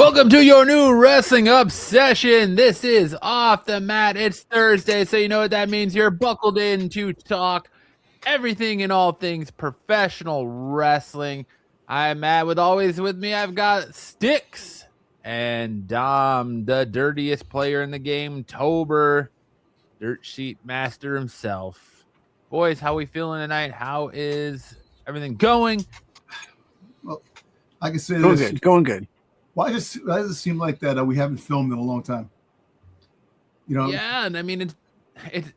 Welcome to your new wrestling obsession. This is Off the Mat. It's Thursday, so you know what that means. You're buckled in to talk everything and all things professional wrestling. I'm Matt. With me, I've got Sticks and Dom, the dirtiest player in the game, Tober, dirt sheet master himself. Boys, how we feeling tonight? How is everything going? Well, I can say going good. Why does it seem like that we haven't filmed in a long time? You know? Yeah, and I mean it's.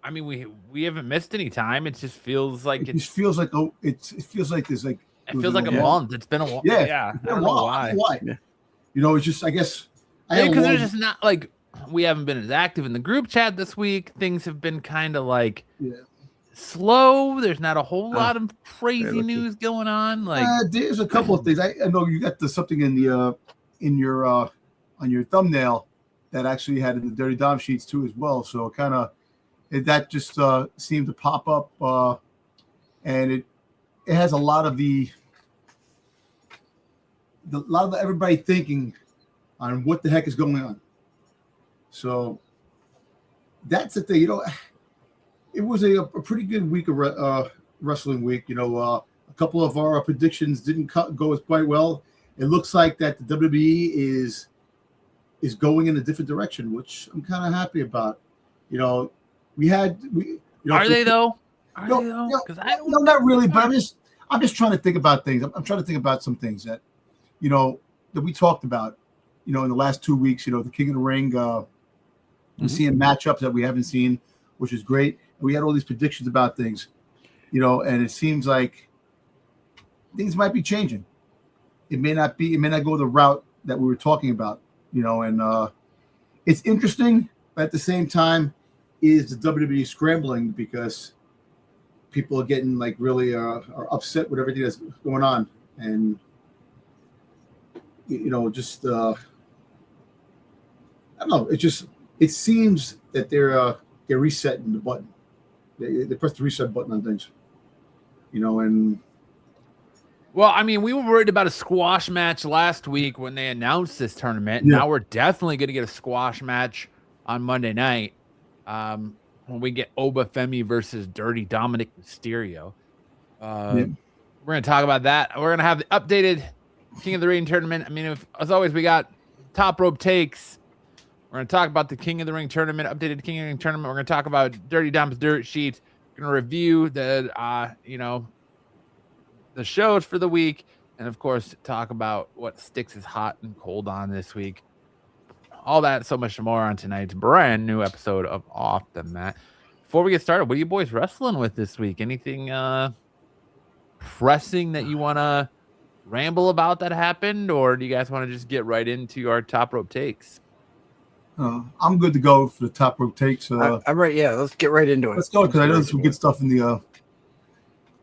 I mean we haven't missed any time. It just feels like it feels like there's like it feels like a month. It's been a while. Yeah, I don't know why. Yeah. You know, it's just I guess because there's just not like we haven't been as active in the group chat this week. Things have been kind of like slow. There's not a whole lot of crazy news going on. Like there's a couple of things. I know you got something in the in your on your thumbnail that actually had in the Dirty Dom sheets too as well. So kind of that just seemed to pop up, and it has a lot of everybody thinking on what the heck is going on. So that's the thing, you know. It was a pretty good week of wrestling week. You know, a couple of our predictions didn't go as quite well. It looks like that the WWE is going in a different direction, which I'm kind of happy about. You know, are they though? No, not really. But I'm just trying to think about things. I'm trying to think about some things that, you know, that we talked about. You know, in the last 2 weeks. You know, the King of the Ring. We're seeing matchups that we haven't seen, which is great. We had all these predictions about things, you know, and it seems like things might be changing. It may not go the route that we were talking about, you know, and it's interesting, but at the same time, is the WWE scrambling because people are getting like really are upset with everything that's going on, and you know, just I don't know. It seems that they're resetting the button. They press the reset button on things, you know, and well, I mean, we were worried about a squash match last week when they announced this tournament. Yeah. Now we're definitely going to get a squash match on Monday night when we get Oba Femi versus Dirty Dominic Mysterio. We're going to talk about that. We're going to have the updated King of the Ring tournament. I mean, as always, we got top rope takes. We're going to talk about the King of the Ring tournament, updated King of the Ring tournament. We're going to talk about Dirty Dom's dirt sheets. We're going to review the, the shows for the week. And, of course, talk about what Sticks is hot and cold on this week. All that, so much more on tonight's brand new episode of Off the Mat. Before we get started, what are you boys wrestling with this week? Anything pressing that you want to ramble about that happened? Or do you guys want to just get right into our top rope takes? I'm good to go for the top rope takes. I'm right. Yeah, let's get right into it. Let's go, because I know there's some good stuff in the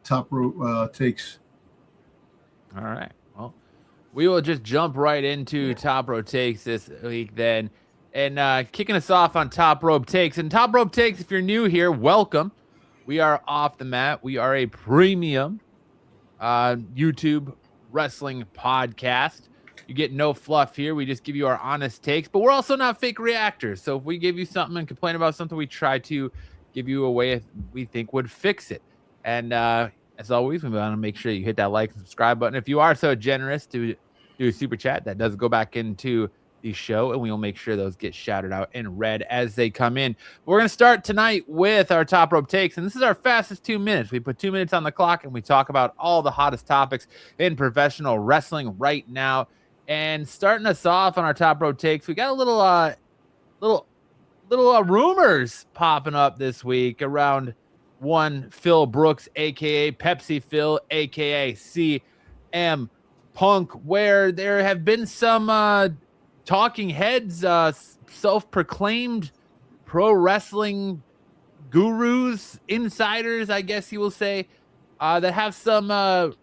top rope takes. All right. Well, we will just jump right into top rope takes this week then. And kicking us off on top rope takes. And top rope takes, if you're new here, welcome. We are Off the Mat. We are a premium YouTube wrestling podcast. You get no fluff here. We just give you our honest takes, but we're also not fake reactors. So if we give you something and complain about something, we try to give you a way we think would fix it. And as always, we want to make sure you hit that like and subscribe button. If you are so generous to do a super chat, that does go back into the show, and we will make sure those get shouted out and read as they come in. We're going to start tonight with our top rope takes, and this is our fastest 2 minutes. We put 2 minutes on the clock, and we talk about all the hottest topics in professional wrestling right now. And starting us off on our top rope takes, we got a little rumors popping up this week around one Phil Brooks, aka Pepsi Phil, aka CM Punk, where there have been some talking heads, self-proclaimed pro wrestling gurus, insiders, I guess you will say, that have some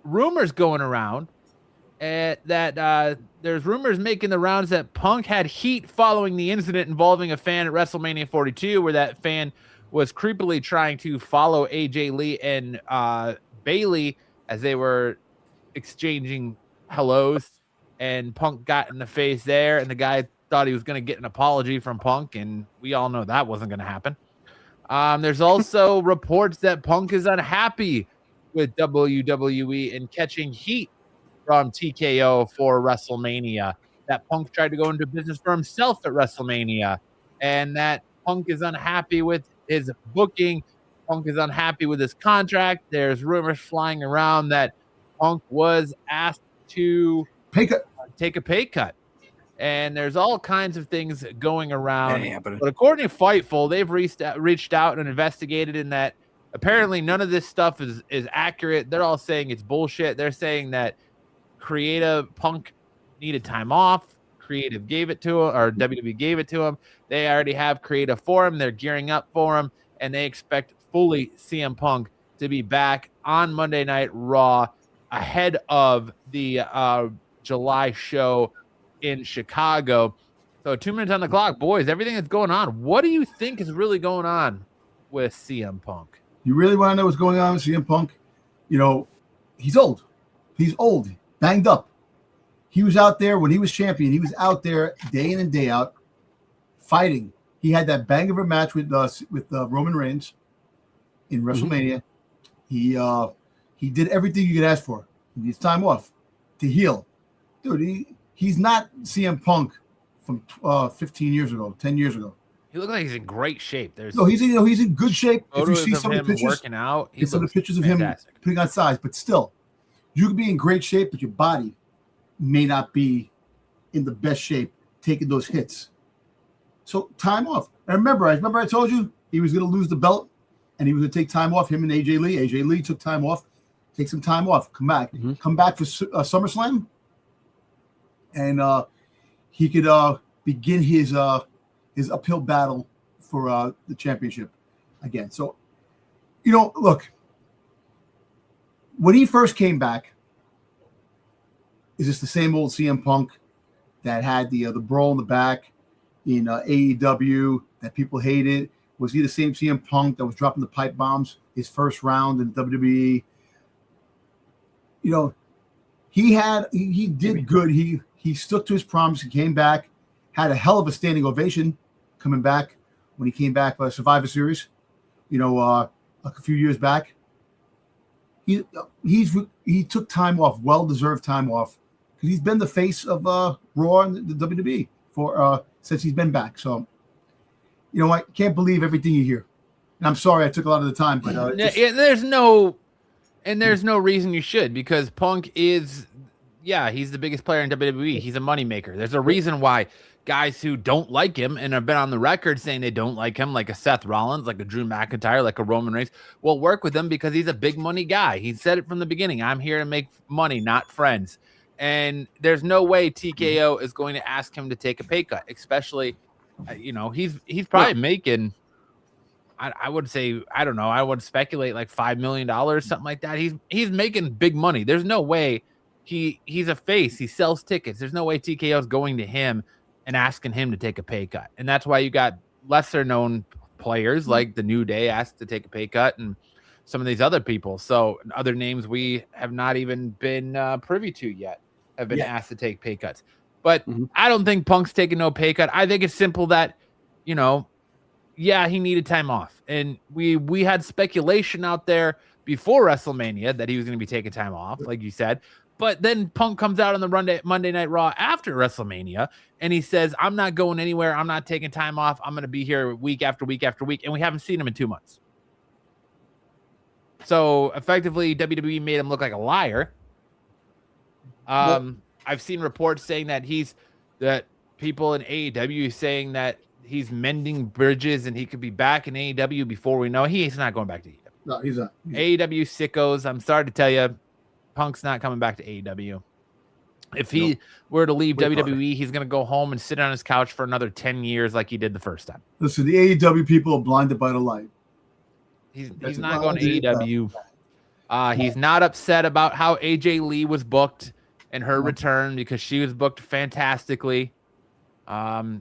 rumors going around. That there's rumors making the rounds that Punk had heat following the incident involving a fan at WrestleMania 42, where that fan was creepily trying to follow AJ Lee and Bailey as they were exchanging hellos. and Punk got in the face there, and the guy thought he was going to get an apology from Punk, and we all know that wasn't going to happen. There's also reports that Punk is unhappy with WWE and catching heat from TKO for WrestleMania, that Punk tried to go into business for himself at WrestleMania, and that Punk is unhappy with his booking. Punk is unhappy with his contract. There's rumors flying around that Punk was asked to take a pay cut. And there's all kinds of things going around. But according to Fightful, they've reached out and investigated in that apparently none of this stuff is accurate. They're all saying it's bullshit. They're saying that Creative Punk needed time off. Creative gave it to him, or WWE gave it to him. They already have Creative for him. They're gearing up for him, and they expect fully CM Punk to be back on Monday Night Raw ahead of the July show in Chicago. So 2 minutes on the clock, boys. Everything that's going on. What do you think is really going on with CM Punk? You really want to know what's going on with CM Punk? You know, he's old. He's old, banged up. He was out there when he was champion. He was out there day in and day out fighting. He had that bang of a match with Roman Reigns in WrestleMania. He did everything you could ask for. He needs time off to heal. Dude, he's not CM Punk from 15 years ago, 10 years ago. He looks like he's in great shape. He's in good shape. If you see some of the pictures, working out, some of the pictures of him putting on size, but still, you could be in great shape, but your body may not be in the best shape taking those hits. So time off. And remember I told you he was going to lose the belt and he was going to take time off. Him and AJ Lee. AJ Lee took time off. Take some time off. Come back. Come back for SummerSlam. And he could begin his uphill battle for the championship again. So, look, when he first came back, is this the same old CM Punk that had the brawl in the back in AEW that people hated? Was he the same CM Punk that was dropping the pipe bombs his first round in WWE? He did good. He stuck to his promise. He came back, had a hell of a standing ovation coming back when he came back for Survivor Series, a few years back. He took time off, well-deserved time off, because he's been the face of Raw and the WWE for since he's been back. So, I can't believe everything you hear. And I'm sorry I took a lot of the time, but there's no reason you should, because Punk is, he's the biggest player in WWE. He's a moneymaker. There's a reason why guys who don't like him and have been on the record saying they don't like him, like a Seth Rollins, like a Drew McIntyre, like a Roman Reigns, will work with him because he's a big money guy. He said it from the beginning. I'm here to make money, not friends. And there's no way TKO is going to ask him to take a pay cut, especially, he's probably making, I would say, I don't know, I would speculate like $5 million, something like that. He's making big money. There's no way he's a face. He sells tickets. There's no way TKO is going to him and asking him to take a pay cut. And that's why you got lesser known players like the New Day asked to take a pay cut, and some of these other people. So other names we have not even been privy to yet have been asked to take pay cuts. But I don't think Punk's taking no pay cut. I think it's simple that, he needed time off. And we had speculation out there before WrestleMania that he was going to be taking time off, like you said. But then Punk comes out on the Monday Night Raw after WrestleMania, and he says, I'm not going anywhere. I'm not taking time off. I'm going to be here week after week after week. And we haven't seen him in 2 months. So effectively, WWE made him look like a liar. I've seen reports saying that people in AEW saying that he's mending bridges and he could be back in AEW before we know. He's not going back to AEW. No, he's not. AEW sickos. I'm sorry to tell you, Punk's not coming back to AEW. If he were to leave WWE, he's going to go home and sit on his couch for another 10 years like he did the first time. Listen, the AEW people are blinded by the light. He's not going to AEW. He's not upset about how AJ Lee was booked and her return, because she was booked fantastically. I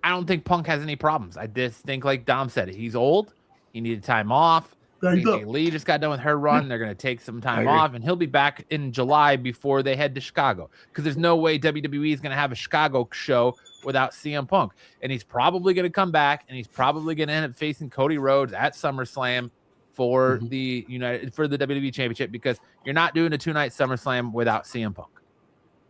don't think Punk has any problems. I just think, like Dom said, he's old. He needed time off. Banged AJ up. Lee just got done with her run. They're going to take some time off, and he'll be back in July before they head to Chicago, because there's no way WWE is going to have a Chicago show without CM Punk. And he's probably going to come back, and he's probably going to end up facing Cody Rhodes at SummerSlam for the WWE Championship, because you're not doing a 2-night SummerSlam without CM Punk.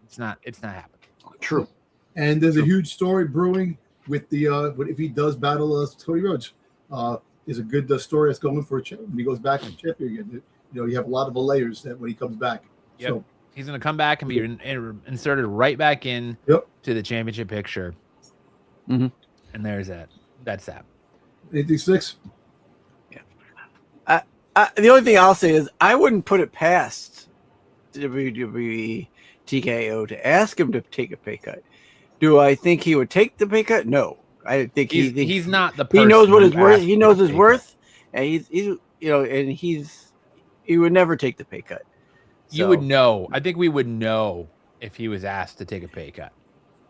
It's not happening. True. And there's a huge story brewing with the if he does battle Cody Rhodes. There's a good story that's going for when he goes back to champion again. You have a lot of layers that when he comes back. Yep. So he's going to come back and be inserted right back in to the championship picture. Mm-hmm. And there's that. That's that. Anything, Six? Yeah. The only thing I'll say is I wouldn't put it past WWE TKO to ask him to take a pay cut. Do I think he would take the pay cut? No. I think he's not the person. He knows what his worth. He knows his worth, and he's he would never take the pay cut. So. You would know. I think we would know if he was asked to take a pay cut.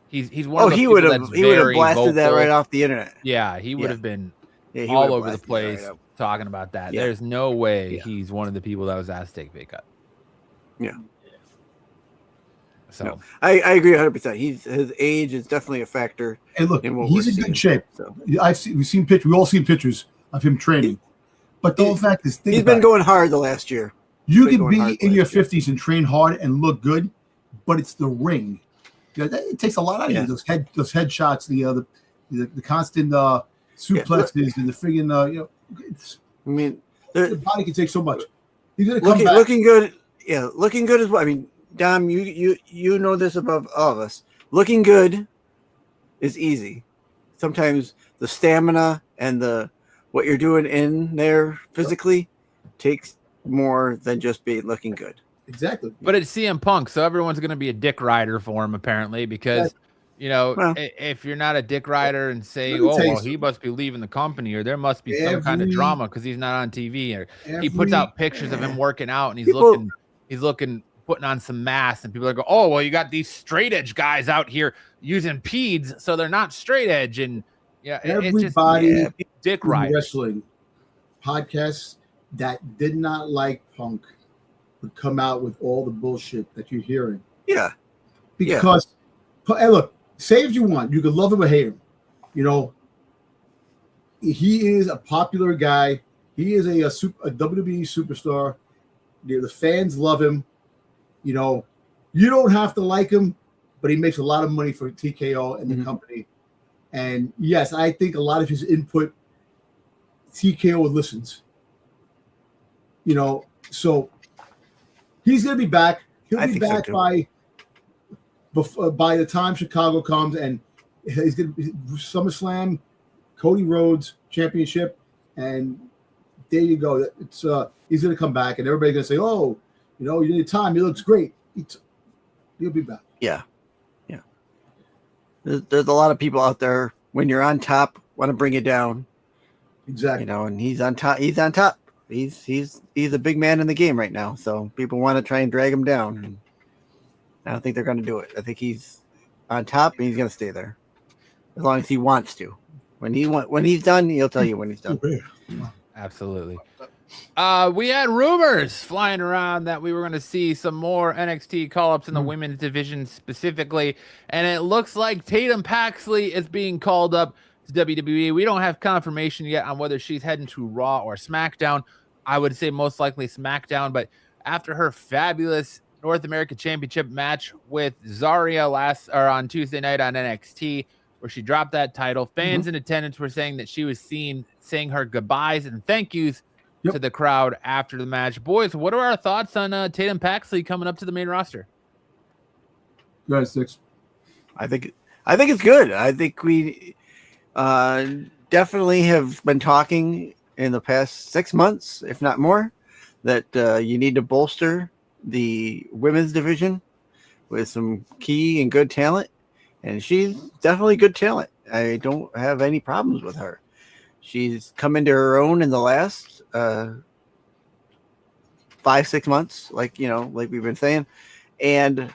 He's one of the he would have blasted vocal. that right off the internet. Yeah, he would have been all over the place talking about that. Yeah. There's no way he's one of the people that was asked to take a pay cut. Yeah. So no, I agree 100%. His age is definitely a factor. And look, he's in good shape. So. We all seen pictures of him training. But the fact is, he's been going hard the last year. You can be in your 50s and train hard and look good, but it's the ring. It takes a lot out of you. Those headshots, the constant suplexes, and the friggin' I mean, the body can take so much. He's gonna come looking good. Yeah, looking good as well. I mean, Dom, you know this above all of us. Looking good is easy. Sometimes the stamina and what you're doing in there physically takes more than just looking good. Exactly. But it's CM Punk, so everyone's going to be a dick rider for him, apparently, because, if you're not a dick rider and say, he must be leaving the company, or there must be some kind of drama because he's not on TV, or he puts out pictures of him working out and he's looking putting on some mass, and people are going, you got these straight edge guys out here using peds, so they're not straight edge. And everybody dick riders. Wrestling podcasts that did not like Punk would come out with all the bullshit that you're hearing. Yeah. Because, hey, look, say if you want, you can love him or hate him. He is a popular guy. He is a WWE superstar. The fans love him. You don't have to like him, but he makes a lot of money for TKO and the company. And yes, I think a lot of his input, TKO listens. So he's going to be back. He'll be back by the time Chicago comes, and he's going to be SummerSlam, Cody Rhodes Championship, and there you go. It's he's going to come back, and everybody's going to say, you need time. He looks great. He'll be back. Yeah. There's a lot of people out there, when you're on top, want to bring you down. Exactly. And he's on top. He's on top. He's a big man in the game right now. So people want to try and drag him down. And I don't think they're going to do it. I think he's on top, and he's going to stay there as long as he wants to. When he's done, he'll tell you when he's done. Absolutely. We had rumors flying around that we were going to see some more NXT call-ups in the women's division specifically, and it looks like Tatum Paxley is being called up to WWE. We don't have confirmation yet on whether she's heading to Raw or SmackDown. I would say most likely SmackDown, but after her fabulous North American Championship match with Zarya on Tuesday night on NXT, where she dropped that title, fans in attendance were saying that she was saying her goodbyes and thank yous to the crowd after the match. Boys, what are our thoughts on Tatum Paxley coming up to the main roster? Go ahead, Six. I think it's good. I think we definitely have been talking in the past 6 months, if not more, that you need to bolster the women's division with some key and good talent, and she's definitely good talent. I don't have any problems with her. She's come into her own in the last 5-6 months, like we've been saying, and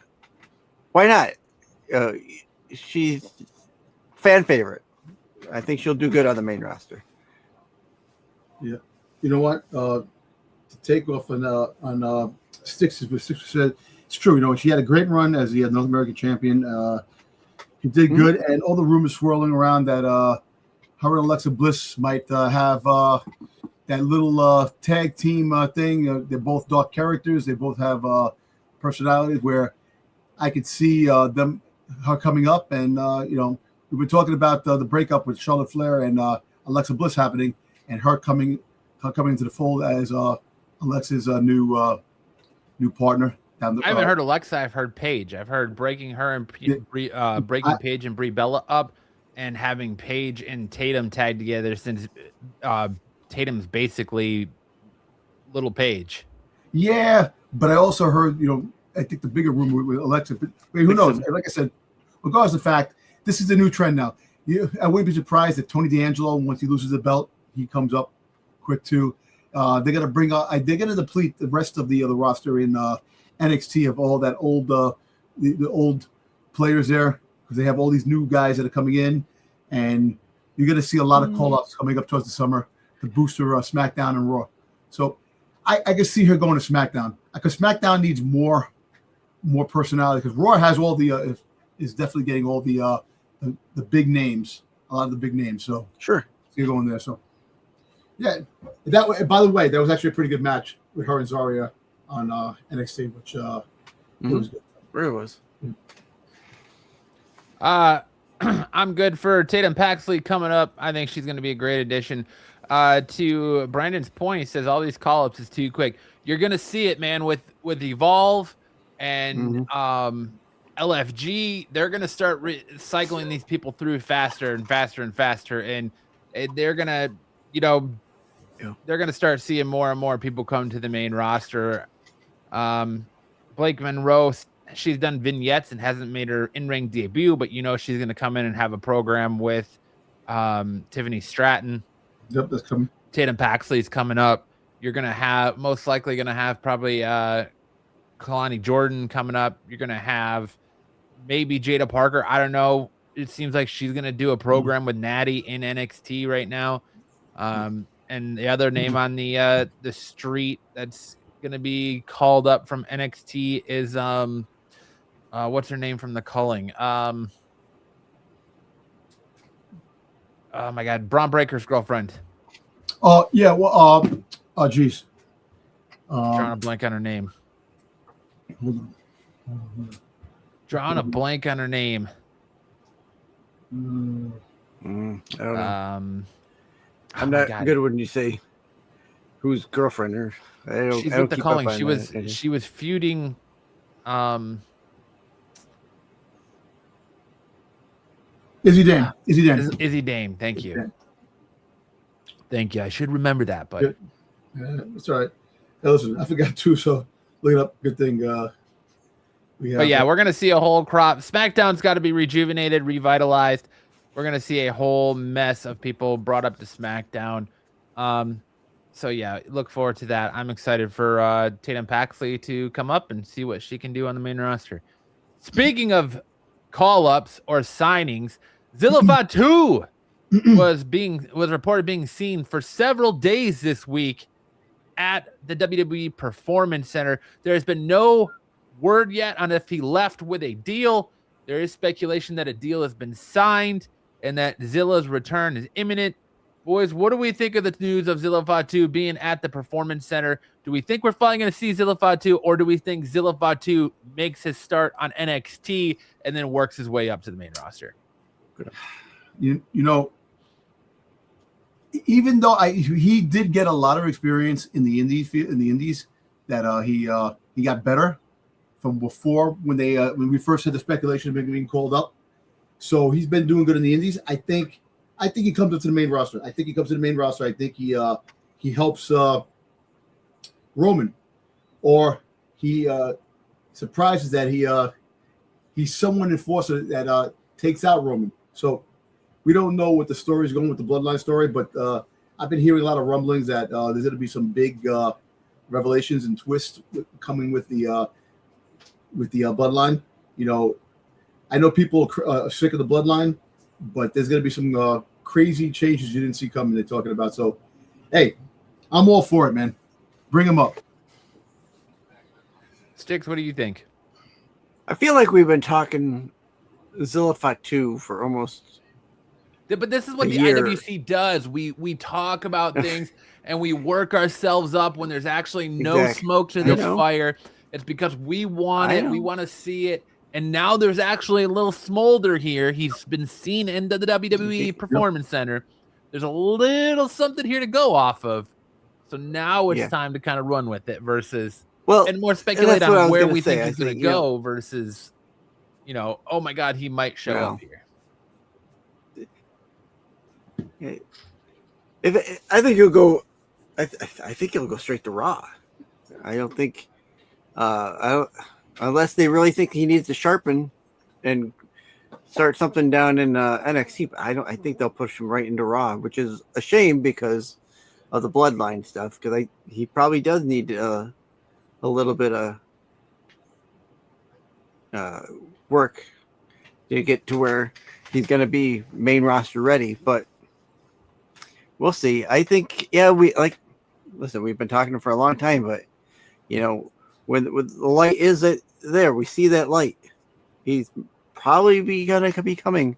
why not? She's fan favorite. I think she'll do good on the main roster. Yeah. you know what? To take off on Sticks, what Sticks said, it's true. You know, she had a great run as the North American champion. He did good, and all the rumors swirling around that her and Alexa Bliss might have that little tag team thing. They're both dark characters. They both have personalities where I could see her coming up. And, you know, we've been talking about the breakup with Charlotte Flair and Alexa Bliss happening, and her coming into the fold as Alexa's new partner. I haven't heard Alexa. I've heard Paige. I've heard breaking her and breaking Paige and Brie Bella up, and having Paige and Tatum tagged together, since Tatum's basically little Paige. Yeah, but I also heard, you know, I think the bigger rumor with Alexa. But who knows? Like I said, regardless of the fact, this is the new trend now. I wouldn't be surprised if Tony D'Angelo, once he loses the belt, he comes up quick too. They're gonna bring out. They're gonna deplete the rest of the roster in NXT of all that old the old players there, because they have all these new guys that are coming in, and you're gonna see a lot of call-ups coming up towards the summer to boost her SmackDown and Raw. So I can see her going to SmackDown, because SmackDown needs more personality, because Raw has all the is definitely getting all the big names, a lot of the big names. So sure, you're going there. So yeah, that by the way, that was actually a pretty good match with her and Zarya on NXT, which it was good. It was. I'm good for Tatum Paxley coming up. I think she's going to be a great addition. To Brandon's point, he says all these call-ups is too quick. You're going to see it, man, with Evolve and LFG. They're going to start cycling these people through faster and faster and faster, and they're going to, you know, they're going to start seeing more and more people come to the main roster. Blake Monroe, she's done vignettes and hasn't made her in-ring debut, but you know she's going to come in and have a program with Tiffany Stratton. Yep, that's coming. Tatum Paxley's coming up. You're going to have, most likely going to have probably Kalani Jordan coming up. You're going to have maybe Jada Parker. I don't know. It seems like she's going to do a program with Natty in NXT right now. And the other name on the street that's going to be called up from NXT is what's her name from the Culling? Oh my God, Braun Breaker's girlfriend. Oh yeah, well, geez, drawing a blank on her name. Hold Drawing a blank on her name. I don't know. I'm my not God. good when you say whose girlfriend or She's with the Calling. She was feuding. Izzy Dame. Izzy Dame. Thank you. Thank you. I should remember that, but that's all right. Hey, listen, I forgot too, so look it up. Good thing. But yeah, we're gonna see a whole crop. SmackDown's got to be rejuvenated, revitalized. We're gonna see a whole mess of people brought up to SmackDown. So yeah, look forward to that. I'm excited for Tatum Paxley to come up and see what she can do on the main roster. Speaking of call-ups or signings, Zilla Fatu was reported being seen for several days this week at the WWE Performance Center. There has been no word yet on if he left with a deal. There is speculation that a deal has been signed and that Zilla's return is imminent. Boys, what do we think of the news of Zilla Fatu being at the Performance Center? Do we think we're finally going to see Zilla Fatu, or do we think Zilla Fatu makes his start on NXT and then works his way up to the main roster? You know, even though he did get a lot of experience in the indies, that he got better from before when we first had the speculation of him being called up. So he's been doing good in the indies. I think he comes up to the main roster. I think he helps Roman, or he surprises that he's someone enforcer that takes out Roman. So we don't know what the story is going with the Bloodline story, but I've been hearing a lot of rumblings that there's going to be some big revelations and twists coming with the Bloodline. You know, I know people are sick of the Bloodline, but there's going to be some crazy changes you didn't see coming. They're talking about. So, hey, I'm all for it, man. Bring him up. Sticks, what do you think? I feel like we've been talking Zilla Fatu for almost. But this is what the year. IWC does. We talk about things and we work ourselves up when there's actually no smoke to this fire. It's because we want it. We want to see it. And now there's actually a little smolder here. He's been seen in the WWE Performance Center. There's a little something here to go off of. So now it's time to kind of run with it versus and more speculate on where we think he's going to go versus, oh my God, he might show up here. I think he'll go. I think he'll go straight to Raw. I don't think, unless they really think he needs to sharpen and start something down in NXT. But I think they'll push him right into Raw, which is a shame because of the Bloodline stuff. Because he probably does need a little bit of work to get to where he's going to be main roster ready, but. We'll see. I think, listen, we've been talking for a long time, but, when the light is there, we see that light. He's probably going to be coming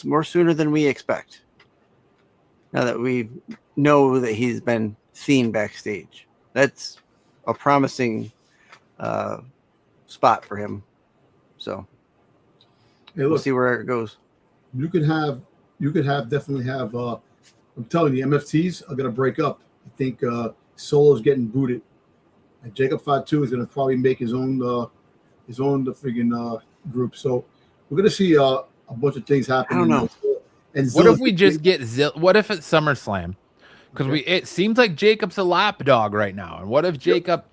more sooner than we expect. Now that we know that he's been seen backstage. That's a promising spot for him. So we'll see where it goes. You could definitely have, I'm telling you, MFTs are going to break up. I think Solo's getting booted. And Jacob Fatu is going to probably make his own friggin' group. So we're going to see a bunch of things happen. I don't know. And what if we just get what if it's SummerSlam? Because it seems like Jacob's a lapdog right now. And what if Jacob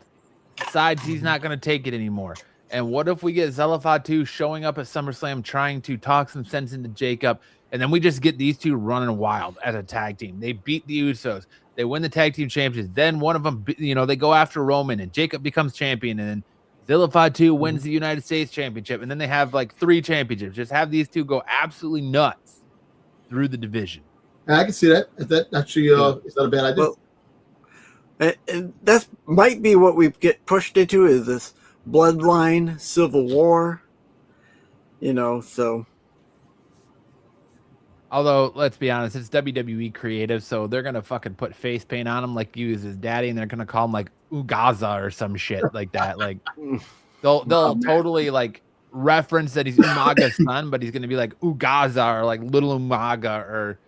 decides he's not going to take it anymore? And what if we get Zilla Fatu showing up at SummerSlam trying to talk some sense into Jacob? And then we just get these two running wild as a tag team. They beat the Usos. They win the tag team championships. Then one of them, they go after Roman and Jacob becomes champion. And then Zilla Fatu wins the United States championship. And then they have like 3 championships. Just have these two go absolutely nuts through the division. I can see that. That actually is not a bad idea. Well, and that might be what we get pushed into is this Bloodline Civil War. So. Although, let's be honest, it's WWE Creative, so they're going to fucking put face paint on him like you as his daddy, and they're going to call him, like, Ugaza or some shit like that. Like, they'll totally, like, reference that he's Umaga's son, but he's going to be like Ugaza or, like, Little Umaga or,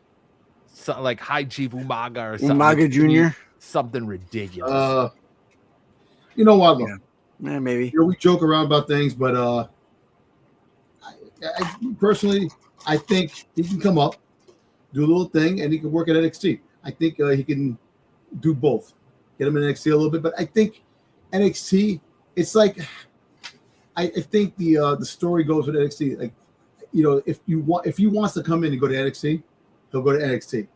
like, High Chief Umaga or something. Umaga Jr.? Something ridiculous. You know what, look. Yeah, maybe. We joke around about things, but I personally... I think he can come up, do a little thing, and he can work at NXT. I think he can do both. Get him in NXT a little bit, but I think NXT, it's like I think the story goes with NXT. Like, if he wants to come in and go to NXT, he'll go to NXT.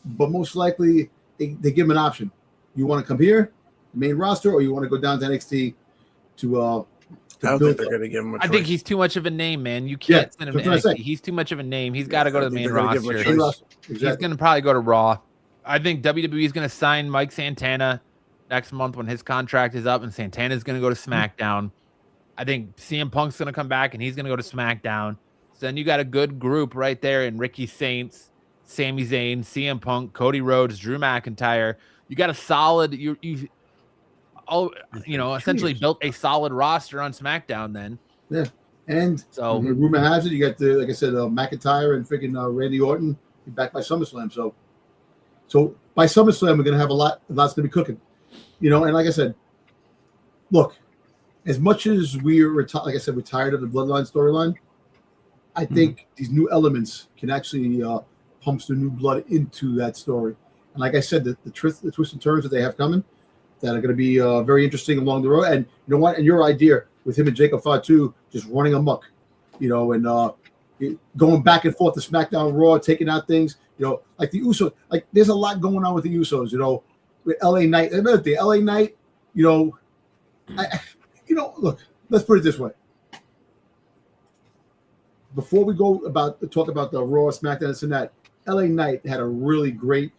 But most likely they give him an option. You want to come here, main roster, or you want to go down to NXT to I don't think they're going to give him a choice. I think he's too much of a name, man. You can't send him to NXT. He's too much of a name. He's got to go to the main roster. He's going to probably go to Raw. I think WWE is going to sign Mike Santana next month when his contract is up, and Santana's going to go to SmackDown. I think CM Punk's going to come back, and he's going to go to SmackDown. So then you got a good group right there in Ricky Saints, Sami Zayn, CM Punk, Cody Rhodes, Drew McIntyre. You got a solid essentially built a solid roster on SmackDown then. Yeah. And so rumor has it, you got like I said, McIntyre and freaking Randy Orton back by SummerSlam. So by SummerSlam, we're going to have lot's going to be cooking, and like I said, look, as much as we're tired of the Bloodline storyline, I think these new elements can actually pump some new blood into that story. And like I said, the twists and turns that they have coming, that are going to be very interesting along the road. And you know what? And your idea with him and Jacob Fatu just running amok, and going back and forth to SmackDown, Raw, taking out things, like the Usos. Like there's a lot going on with the Usos, with LA Knight. Remember the LA Knight, look, let's put it this way. Before we go talk about the Raw, SmackDown, this and that, LA Knight had a really great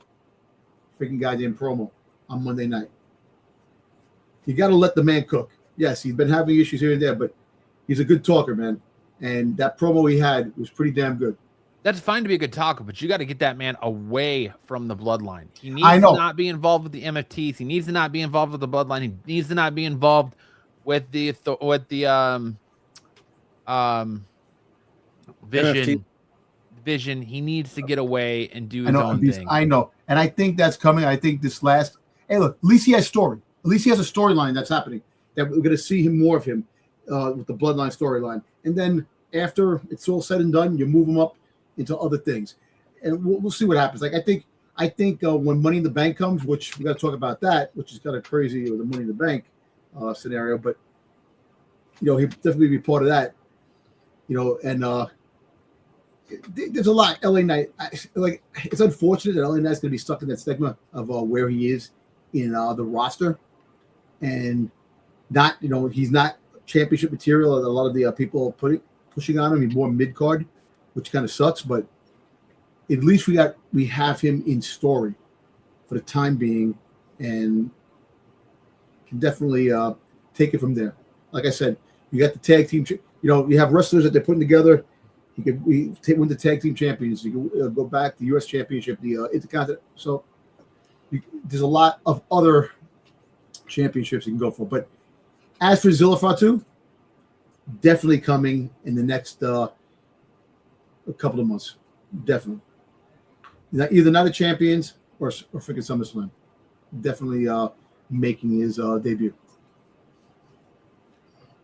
freaking goddamn promo. on Monday night. You got to let the man cook. Yes, he's been having issues here and there, but he's a good talker, man. And that promo he had was pretty damn good. That's fine to be a good talker, but you got to get that man away from the bloodline. He needs to not be involved with the MFTs. He needs to not be involved with the bloodline. He needs to not be involved with the vision. He needs to get away and do his own thing. I know. And I think that's coming. I think hey, look, at least he has story. At least he has a storyline that's happening. That we're going to see more of him with the bloodline storyline. And then after it's all said and done, you move him up into other things. And we'll see what happens. Like, I think when Money in the Bank comes, which we got to talk about that, which is kind of crazy with the Money in the Bank scenario, but, he'll definitely be part of that, and there's a lot. LA Knight, it's unfortunate that LA Knight's going to be stuck in that stigma of where he is in the roster, and not, he's not championship material that a lot of the people pushing on him. He's more mid card, which kind of sucks. But at least we have him in story for the time being, and can definitely take it from there. Like I said, you got the tag team. You have wrestlers that they're putting together. We win the tag team champions. You can go back to the U.S. Championship, the Intercontinental. So there's a lot of other championships you can go for. But as for Zilla Fatu, definitely coming in the next a couple of months. Definitely. Either not a champions or freaking SummerSlam. Definitely making his debut.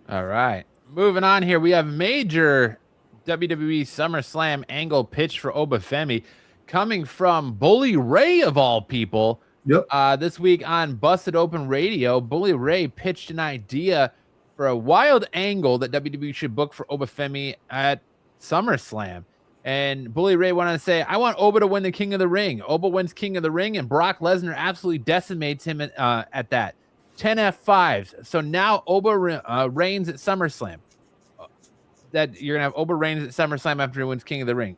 All right. Moving on here, we have major WWE SummerSlam angle pitch for Obafemi coming from Bully Ray of all people. Yep. This week on Busted Open Radio, Bully Ray pitched an idea for a wild angle that WWE should book for Obafemi at SummerSlam. And Bully Ray went on to say, I want Oba to win the King of the Ring. Oba wins King of the Ring, and Brock Lesnar absolutely decimates him at that. 10 F5s. So now Oba reigns at SummerSlam. That you're gonna have Oba reigns at SummerSlam after he wins King of the Ring.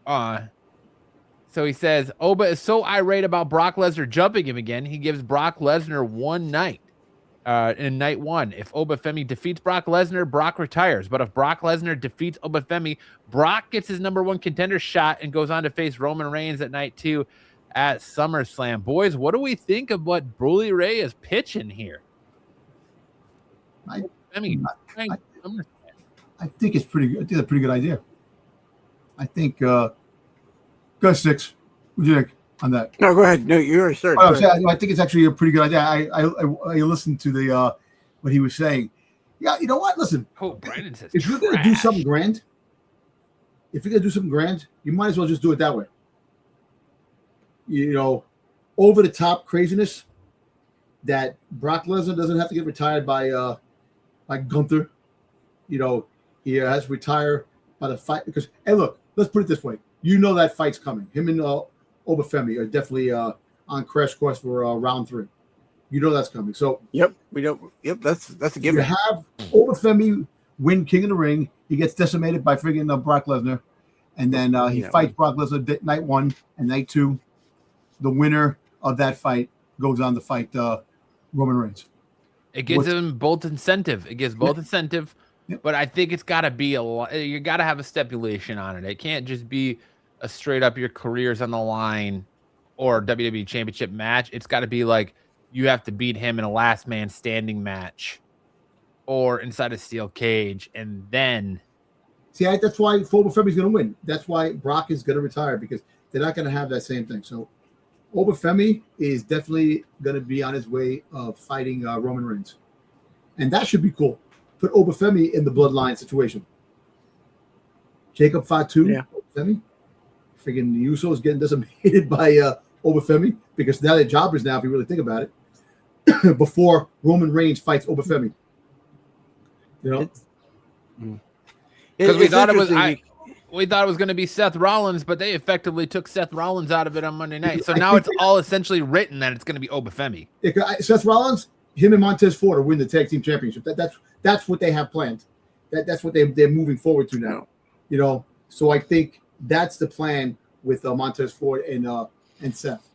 So he says Oba is so irate about Brock Lesnar jumping him again, he gives Brock Lesnar one night. In night one, if Obafemi defeats Brock Lesnar, Brock retires. But if Brock Lesnar defeats Obafemi, Brock gets his #1 contender shot and goes on to face Roman Reigns at night 2 at SummerSlam. Boys, what do we think of what Bully Ray is pitching here? I think it's pretty good. I think it's a pretty good idea. I think go 6. What do you think on that? No, go ahead. No, you already started. I think it's actually a pretty good idea. I listened to the what he was saying. Yeah, you know what? Listen, Brandon says if you're gonna do something grand, you might as well just do it that way. Over the top craziness that Brock Lesnar doesn't have to get retired by Gunther. He has to retire by the fight because, hey, look, let's put it this way. That fight's coming. Him and Obafemi are definitely on crash course for round 3. That's coming. So yep, that's a given. You have Obafemi win King of the Ring. He gets decimated by friggin' Brock Lesnar, and then he fights Brock Lesnar night 1 and night 2. The winner of that fight goes on to fight Roman Reigns. It gives them both incentive. Incentive. Yep. But I think it's got to be you got to have a stipulation on it. It can't just be a straight up your career's on the line or WWE Championship match. It's got to be like you have to beat him in a last man standing match or inside a steel cage, and then that's why Obafemi's going to win. That's why Brock is going to retire, because they're not going to have that same thing. So Obafemi is definitely going to be on his way of fighting Roman Reigns, and that should be cool. Put Obafemi in the bloodline situation. Jacob Fatu, Obafemi. Freaking the Usos getting decimated by Obafemi, because now they're jobbers now, if you really think about it, before Roman Reigns fights Obafemi. Because we thought it was going to be Seth Rollins, but they effectively took Seth Rollins out of it on Monday night. So now it's all essentially written that it's going to be Obafemi. Seth Rollins, him and Montez Ford will win the tag team championship. That's what they have planned. That's what they're moving forward to now. So I think that's the plan with Montez Ford and Seth.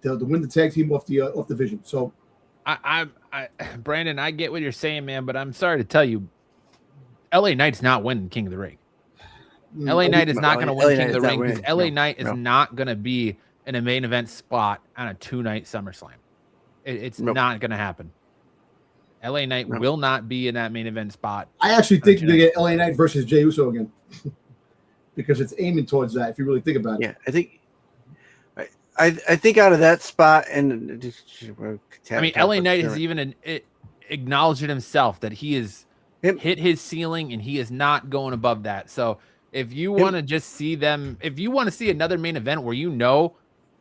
to win the tag team off the division. So, Brandon, I get what you're saying, man, but I'm sorry to tell you, LA Knight's not winning King of the Ring. LA Knight is not going to win King of the Ring because LA Knight is not going to be in a main event spot on a 2-night SummerSlam. It's not going to happen. LA Knight will not be in that main event spot. I actually think they get LA Knight versus Jey Uso again because it's aiming towards that. If you really think about it, I think out of that spot, and I mean, LA Knight has even acknowledged it himself that he has hit his ceiling and he is not going above that. So if you want to just see them, if you want to see another main event where you know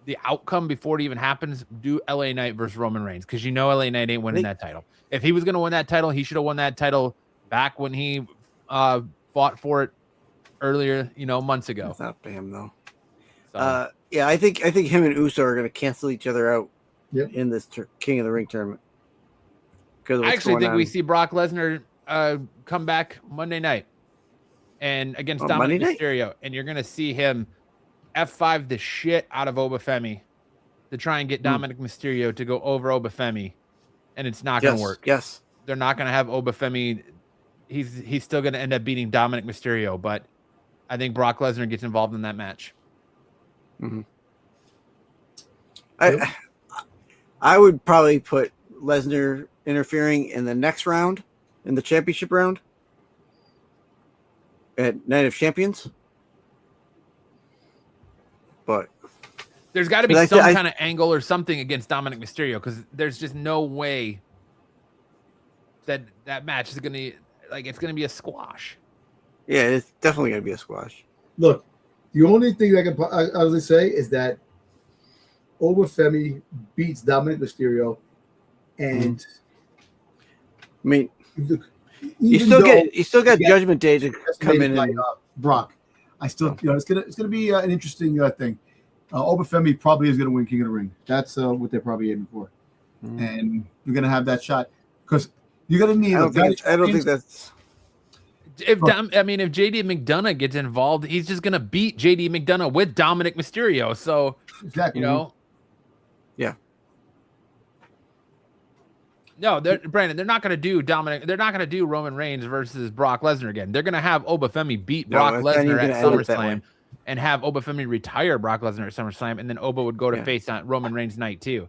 the outcome before it even happens, do LA Knight versus Roman Reigns because you know LA Knight ain't winning that title. If he was going to win that title, he should have won that title back when he fought for it earlier, months ago. It's not for him though. So. Yeah, I think him and Uso are going to cancel each other out in this King of the Ring tournament. I actually think we see Brock Lesnar come back Monday night and against Dominic Mysterio, and you're going to see him F5 the shit out of Obafemi to try and get Dominic Mysterio to go over Obafemi, and it's not going to work. Yes, they're not going to have Obafemi. He's still going to end up beating Dominic Mysterio, but I think Brock Lesnar gets involved in that match. Mm-hmm. I would probably put Lesnar interfering in the next round, in the championship round, at Night of Champions. But there's got to be some kind of angle or something against Dominic Mysterio because there's just no way that match is going to it's going to be a squash. Yeah, it's definitely going to be a squash. Look, the only thing I can honestly say is that Obafemi beats Dominic Mysterio, and I mean, you still got Judgment Day to come in and Brock. I still, it's gonna be an interesting thing. Obafemi probably is gonna win King of the Ring. That's what they're probably aiming for, and you're gonna have that shot because you're gonna need. I don't think that's. If JD McDonough gets involved, he's just gonna beat JD McDonough with Dominic Mysterio. So exactly, yeah. No, Brandon, they're not gonna do Dominic. They're not gonna do Roman Reigns versus Brock Lesnar again. They're gonna have Obafemi beat Brock Lesnar at SummerSlam, and have Obafemi retire Brock Lesnar at SummerSlam, and then Oba would go to face on Roman Reigns night 2.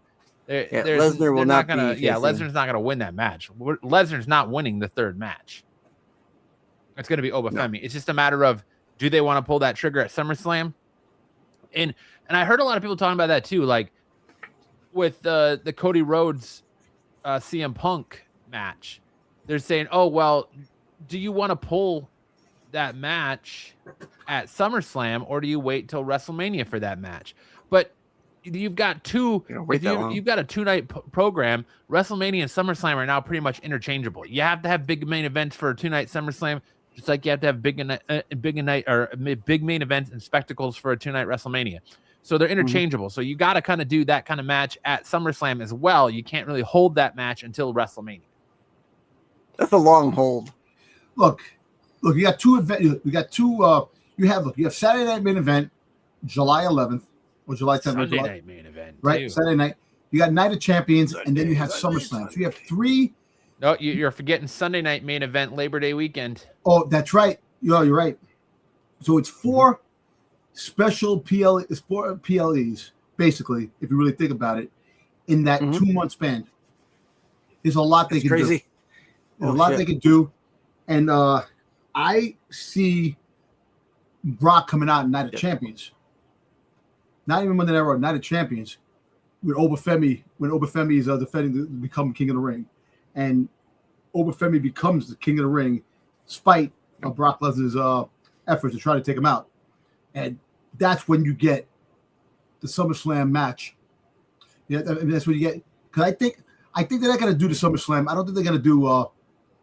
Lesnar will not gonna. Lesnar's not gonna win that match. Lesnar's not winning the third match. It's going to be Obafemi. No. It's just a matter of, do they want to pull that trigger at SummerSlam? And I heard a lot of people talking about that too, like with the Cody Rhodes CM Punk match. They're saying, oh, well, do you want to pull that match at SummerSlam or do you wait till WrestleMania for that match? But you've got you've got a 2-night program. WrestleMania and SummerSlam are now pretty much interchangeable. You have to have big main events for a 2-night SummerSlam, just like you have to have big main events and spectacles for a 2-night WrestleMania. So they're interchangeable. So you got to kind of do that kind of match at SummerSlam as well. You can't really hold that match until WrestleMania. That's a long hold. Look, you got two events. We got two. You have Saturday night main event, July 11th or July 10th. Sunday night main event, right? Too. Saturday night. You got Night of Champions, and then you have SummerSlam. So you have 3. No, you're forgetting Sunday night main event, Labor Day weekend. Oh, that's right. You're right. So it's 4 special PLEs, basically, if you really think about it, in that 2-month span. There's a lot they can do. There's a lot they can do. And I see Brock coming out in Night of Champions. Not even Monday Night Raw, Night of Champions. With Obafemi, when Obafemi is defending to become King of the Ring. And Obafemi becomes the King of the Ring despite Brock Lesnar's efforts to try to take him out. And that's when you get the SummerSlam match. Yeah, that's when you get. Because I think they're not going to do the SummerSlam. I don't think they're going to do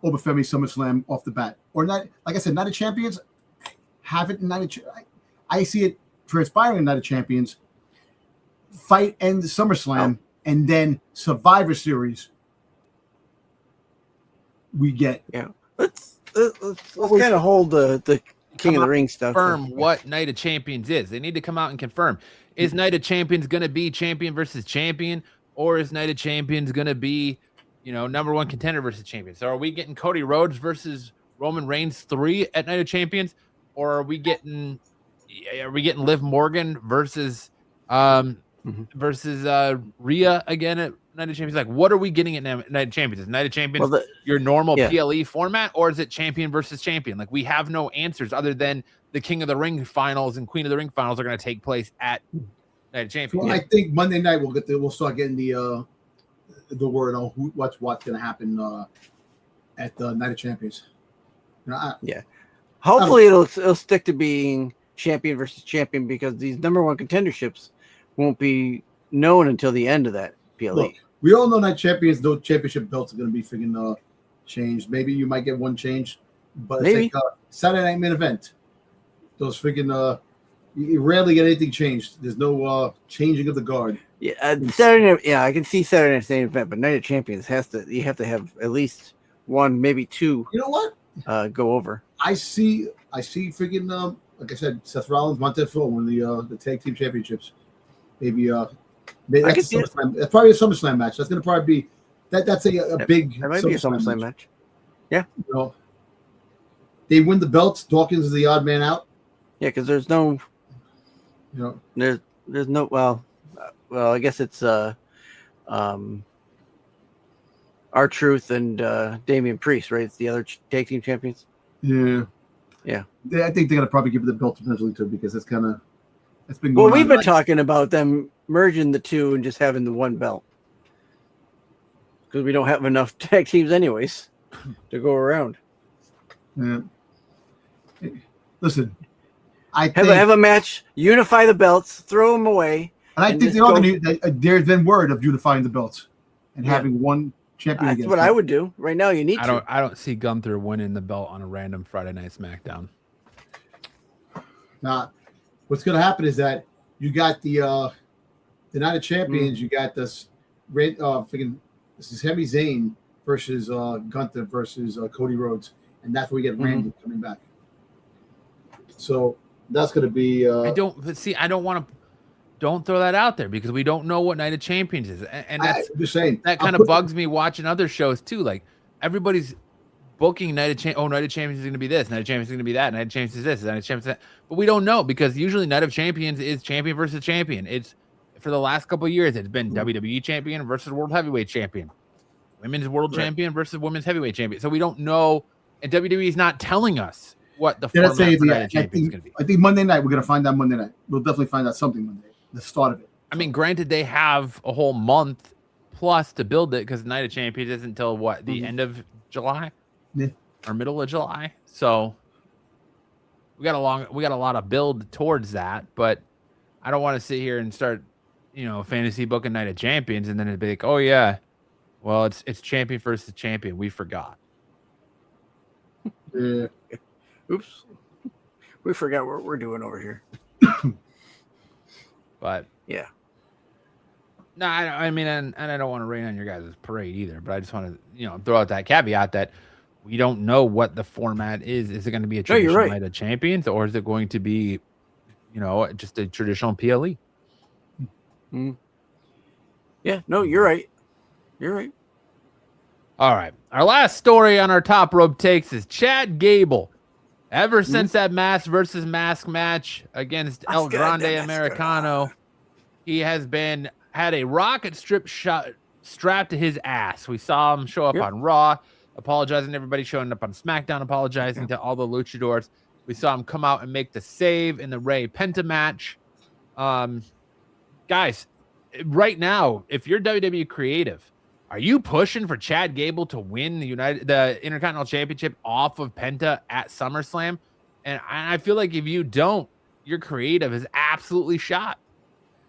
Obafemi SummerSlam off the bat. Or not, like I said, Night of Champions, have it in Night of I see it transpiring in Night of Champions. Fight ends SummerSlam, and then Survivor Series. We get Let's kind of hold the King of the Ring stuff. Confirm what Night of Champions is. They need to come out and confirm. Is Night of Champions going to be champion versus champion, or is Night of Champions going to be, number one contender versus champion? So are we getting Cody Rhodes versus Roman Reigns 3 at Night of Champions, or are we getting Liv Morgan versus Rhea again at Night of Champions? Like, what are we getting at Night of Champions? Is Night of Champions your normal PLE format, or is it champion versus champion? Like, we have no answers other than the King of the Ring finals and Queen of the Ring finals are going to take place at Night of Champions. So I think Monday night we'll start getting the word on what's going to happen at the Night of Champions. Hopefully it'll stick to being champion versus champion, because these number one contenderships won't be known until the end of that PLE. Look, we all know Night Champions, those championship belts are going to be freaking changed. Maybe you might get one change, but maybe. It's like Saturday Night Main Event. Those freaking you rarely get anything changed. There's no changing of the guard. Yeah, Saturday. Yeah, I can see Saturday Night's Main Event, but Night of Champions you have to have at least one, maybe two. You know what? Go over. I see freaking like I said, Seth Rollins, Montez Ford won the tag team championships. Maybe that's SummerSlam. That's probably a SummerSlam match. That's gonna probably be that's a big. That might be a SummerSlam match. Yeah. They win the belts. Dawkins is the odd man out. Yeah, because there's no. There's no well, I guess it's R-Truth and Damian Priest, right? It's the other tag team champions. Yeah. I think they're gonna probably give it the belt eventually too, because it's been going on. Well, we've been talking about them merging the two and just having the one belt, because we don't have enough tag teams anyways to go around. Yeah. Listen, I have a match, unify the belts, throw them away. And I think they are going to. There's been word of unifying the belts and having one champion. That's what I would do right now. You need to. I don't see Gunther winning the belt on a random Friday Night SmackDown. Nah, what's going to happen is that you got the Night of Champions. You got this Sami Zayn versus Gunther versus Cody Rhodes, and that's where we get Randy coming back. So that's going to be. I don't want to. Don't throw that out there, because we don't know what Night of Champions is, and that's just saying that kind of bugs me watching other shows too. Like, everybody's booking Night of Champions. Oh, Night of Champions is going to be this. Night of Champions is going to be that. Night of Champions is this. Night of Champions is that. But we don't know, because usually Night of Champions is champion versus champion. It's for the last couple of years. It's been WWE champion versus World Heavyweight champion, women's world champion versus women's heavyweight champion. So we don't know, and WWE is not telling us what the format for Night of Champions is going to be. I think Monday night we're going to find out. Monday night we'll definitely find out something Monday. The start of it. I mean, granted, they have a whole month plus to build it, because Night of Champions isn't until the end of July, or middle of July. So we got a lot of build towards that. But I don't want to sit here and start, fantasy booking Night of Champions, and then it'd be like, oh yeah, well it's champion versus champion. We forgot. Oops, we forgot what we're doing over here. But yeah, no, I mean, and I don't want to rain on your guys' parade either. But I just want to, throw out that caveat that we don't know what the format is. Is it going to be a traditional Night of Champions, or is it going to be, just a traditional PLE? Yeah, no, you're right. You're right. All right, our last story on our top rope takes is Chad Gable. Ever since that mask versus mask match against El Grande Americano, he has had a rocket strip shot strapped to his ass. We saw him show up on Raw, apologizing to everybody, showing up on SmackDown, apologizing to all the luchadors. We saw him come out and make the save in the Rey Penta match. Guys, right now, if you're WWE Creative, are you pushing for Chad Gable to win the Intercontinental Championship off of Penta at SummerSlam? And I feel like if you don't, your creative is absolutely shot.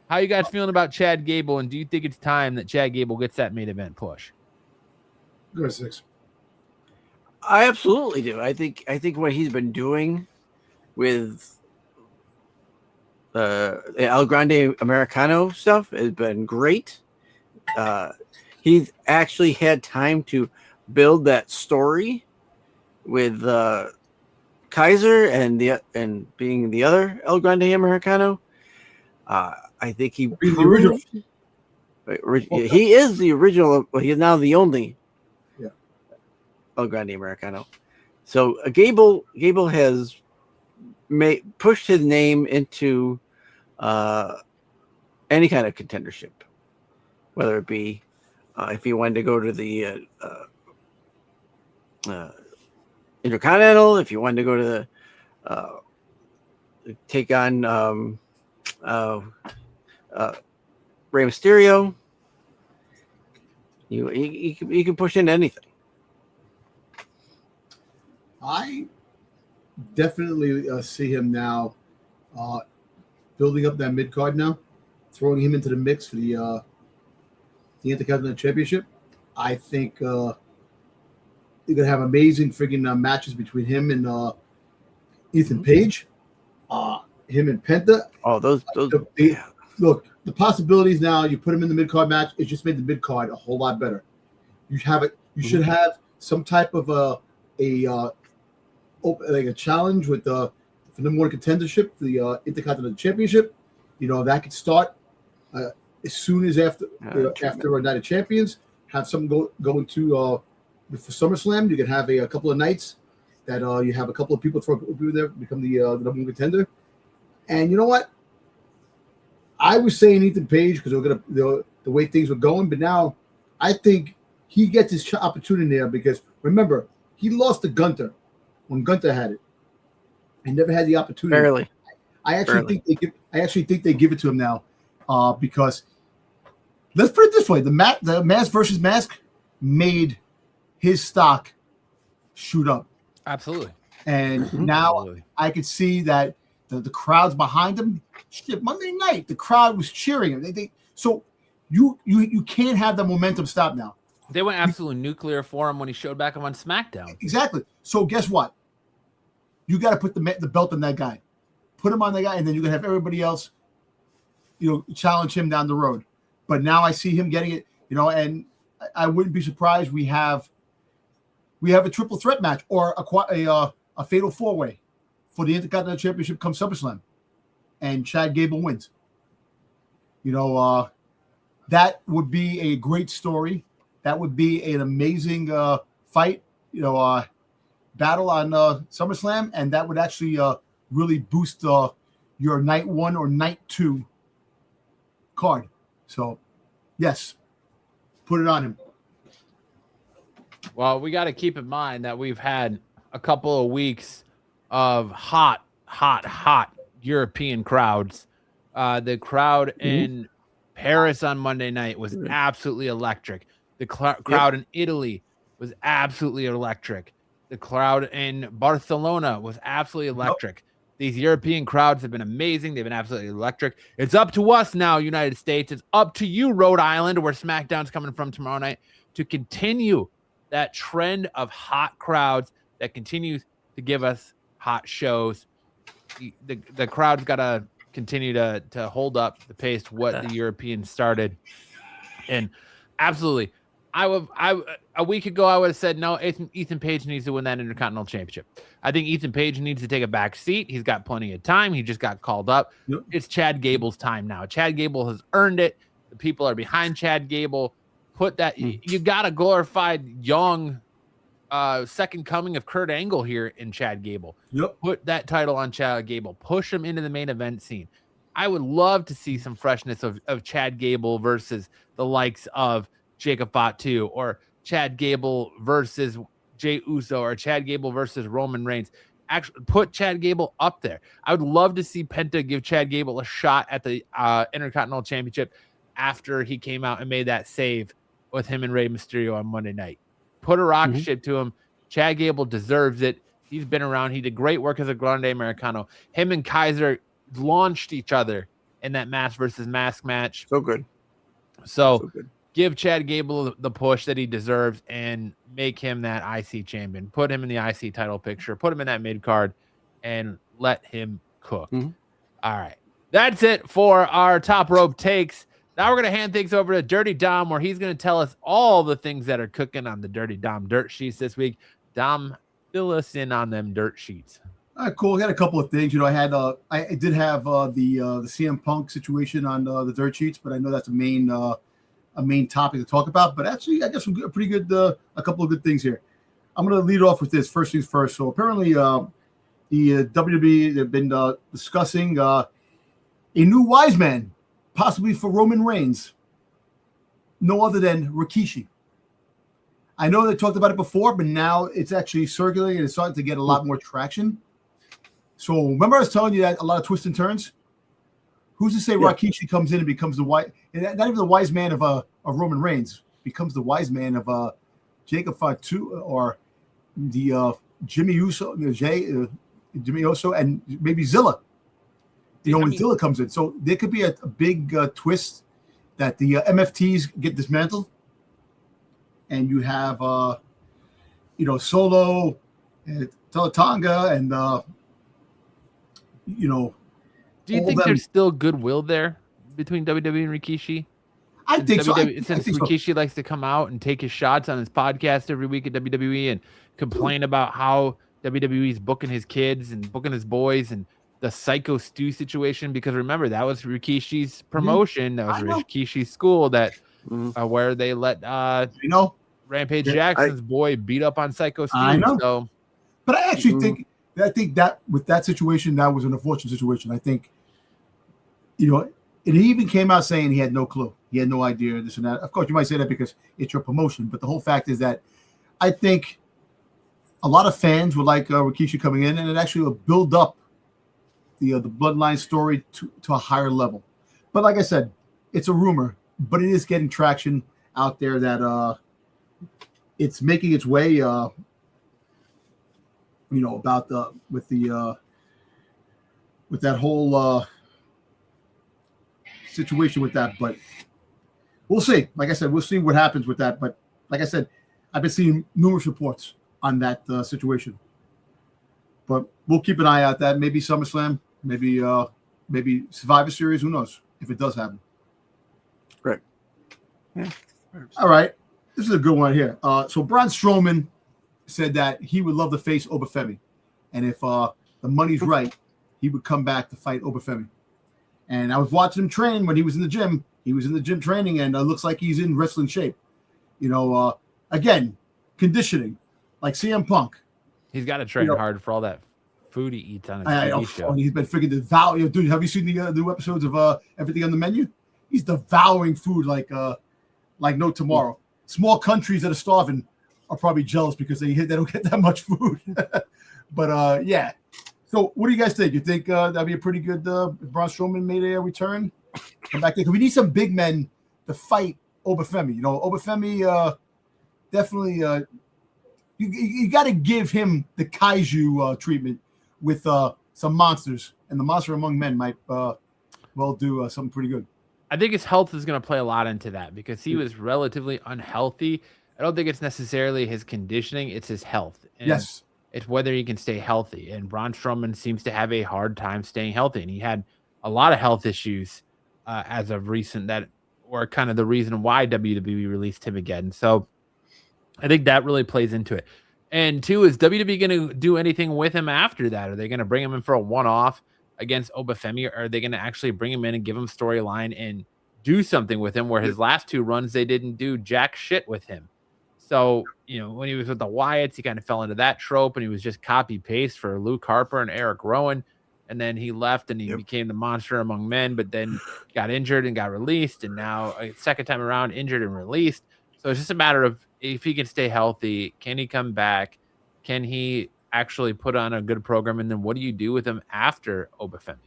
How you guys feeling about Chad Gable, and do you think it's time that Chad Gable gets that main event push? Go 6. I absolutely do. I think what he's been doing with the El Grande Americano stuff has been great. He's actually had time to build that story with Kaiser and being the other El Grande Americano. I think he He's the original. He is the original. Well, he's now the only. Yeah. El Grande Americano. So Gable has pushed his name into any kind of contendership, whether it be if he wanted to go to the Intercontinental, if you wanted to go to the take on Rey Mysterio, you can push into anything. I definitely see him now building up that mid card now, throwing him into the mix for the Intercontinental Championship. I think you're gonna have amazing freaking matches between him and Ethan Page, him and Penta. Oh, those look, the possibilities now. You put him in the mid card match. It just made the mid card a whole lot better. You have it. You should have some type of like a challenge with the number one contendership, the Intercontinental Championship. You know, that could start as soon as after Night of Champions. Have something going to for SummerSlam. You can have a couple of nights that you have a couple of people there become the number one contender. And you know what? I was saying Ethan Page because the way things were going, but now I think he gets his opportunity there because remember he lost to Gunther when Gunther had it and never had the opportunity. Barely. I actually think they give it to him now because let's put it this way: the mask versus mask made his stock shoot up. Absolutely. And now I could see that the crowd's behind him. Shit, Monday night the crowd was cheering him. So you can't have the momentum stop now. They went absolutely nuclear for him when he showed back up on SmackDown. Exactly. So guess what? You got to put the belt on that guy. Put him on that guy, and then you can have everybody else, challenge him down the road. But now I see him getting it, and I wouldn't be surprised we have a triple threat match or a fatal four-way for the Intercontinental Championship come SummerSlam, and Chad Gable wins. That would be a great story. That would be an amazing fight, battle on SummerSlam, and that would actually really boost your night 1 or night 2 card. So, yes, put it on him. Well, we got to keep in mind that we've had a couple of weeks of hot European crowds. The crowd in Paris on Monday night was absolutely electric. The crowd in Italy was absolutely electric. The crowd in Barcelona was absolutely electric. These European crowds have been amazing. They've been absolutely electric. It's up to us now, United States. It's up to you, Rhode Island, where SmackDown's coming from tomorrow night, to continue that trend of hot crowds that continues to give us hot shows. The crowd's got to continue to hold up the pace what the Europeans started. And absolutely, a week ago, I would have said, no, Ethan Page needs to win that Intercontinental Championship. I think Ethan Page needs to take a back seat. He's got plenty of time. He just got called up. Yep. It's Chad Gable's time now. Chad Gable has earned it. The people are behind Chad Gable. Put that, you got a glorified young second coming of Kurt Angle here in Chad Gable. Yep. Put that title on Chad Gable. Push him into the main event scene. I would love to see some freshness of Chad Gable versus the likes of Jacob Fatu, or Chad Gable versus Jey Uso, or Chad Gable versus Roman Reigns. Actually, put Chad Gable up there. I would love to see Penta give Chad Gable a shot at the Intercontinental Championship after he came out and made that save with him and Rey Mysterio on Monday night. Put a rocket ship to him. Chad Gable deserves it. He's been around. He did great work as a Grande Americano. Him and Kaiser launched each other in that mask versus mask match. So good. So good. Give Chad Gable the push that he deserves and make him that IC champion. Put him in the IC title picture. Put him in that mid card and let him cook. All right. That's it for our top rope takes. Now we're going to hand things over to Dirty Dom, where he's going to tell us all the things that are cooking on the Dirty Dom dirt sheets this week. Dom, fill us in on them dirt sheets. All right, cool. I got a couple of things. I did have the CM Punk situation on the dirt sheets, but I know that's a main topic to talk about. But actually, I got some pretty good, a couple of good things here. I'm going to lead off with this. First things first. So apparently, the WWE have been discussing a new wise man, possibly for Roman Reigns. No other than Rikishi. I know they talked about it before, but now it's actually circulating and it's starting to get a lot more traction. So remember I was telling you that a lot of twists and turns? Who's to say Rikishi comes in and becomes not even the wise man of Roman Reigns, becomes the wise man of Jacob Fatu or the Jimmy Uso, Jimmy Uso, and maybe Zilla. When Zilla comes in. So there could be a big twist that the MFTs get dismantled. And you have, Solo and Talatanga and, do you think there's still goodwill there between WWE and Rikishi? I think so. Since Rikishi likes to come out and take his shots on his podcast every week at WWE and complain about how WWE's booking his kids and booking his boys and the Psycho Stu situation, because remember, that was Rikishi's promotion. That was Rikishi's school where they let Rampage Jackson's boy beat up on Psycho Stu. I know. So, but I actually think that with that situation, that was an unfortunate situation. I think, and he even came out saying he had no clue. He had no idea, this and that. Of course, you might say that because it's your promotion, but the whole fact is that I think a lot of fans would like Rikishi coming in, and it actually will build up the Bloodline story to a higher level. But like I said, it's a rumor, but it is getting traction out there that it's making its way. With that whole situation with that, but we'll see. Like I said, we'll see what happens with that. But like I said, I've been seeing numerous reports on that situation. But we'll keep an eye out that maybe SummerSlam, maybe Survivor Series. Who knows if it does happen? Right. Yeah. All right. This is a good one here. So Braun Strowman said that he would love to face Obafemi, and if the money's right, he would come back to fight Obafemi. And I was watching him train when he was in the gym. He was in the gym training, and it looks like he's in wrestling shape. Again, conditioning, like CM Punk. He's got to train hard for all that food he eats on his TV show. And he's been freaking devouring. Dude, have you seen the new episodes of Everything on the Menu? He's devouring food like no tomorrow. Small countries that are starving are probably jealous because they don't get that much food. But yeah. So what do you guys think? You think that'd be a pretty good if Braun Strowman made a return? Come back there. Because we need some big men to fight Obafemi. Obafemi definitely you got to give him the kaiju treatment with some monsters, and the monster among men might do something pretty good. I think his health is going to play a lot into that because he was relatively unhealthy. I don't think it's necessarily his conditioning; it's his health. And yes, it's whether he can stay healthy. And Braun Strowman seems to have a hard time staying healthy, and he had a lot of health issues as of recent that were kind of the reason why WWE released him again. So I think that really plays into it. And two, is WWE going to do anything with him after that? Are they going to bring him in for a one-off against Obafemi, or are they going to actually bring him in and give him storyline and do something with him where his last two runs, they didn't do jack shit with him? So, when he was with the Wyatts, he kind of fell into that trope, and he was just copy-paste for Luke Harper and Eric Rowan. And then he left, and he became the monster among men, but then got injured and got released. And now, a second time around, injured and released. So it's just a matter of if he can stay healthy, can he come back? Can he actually put on a good program? And then what do you do with him after Obafemi?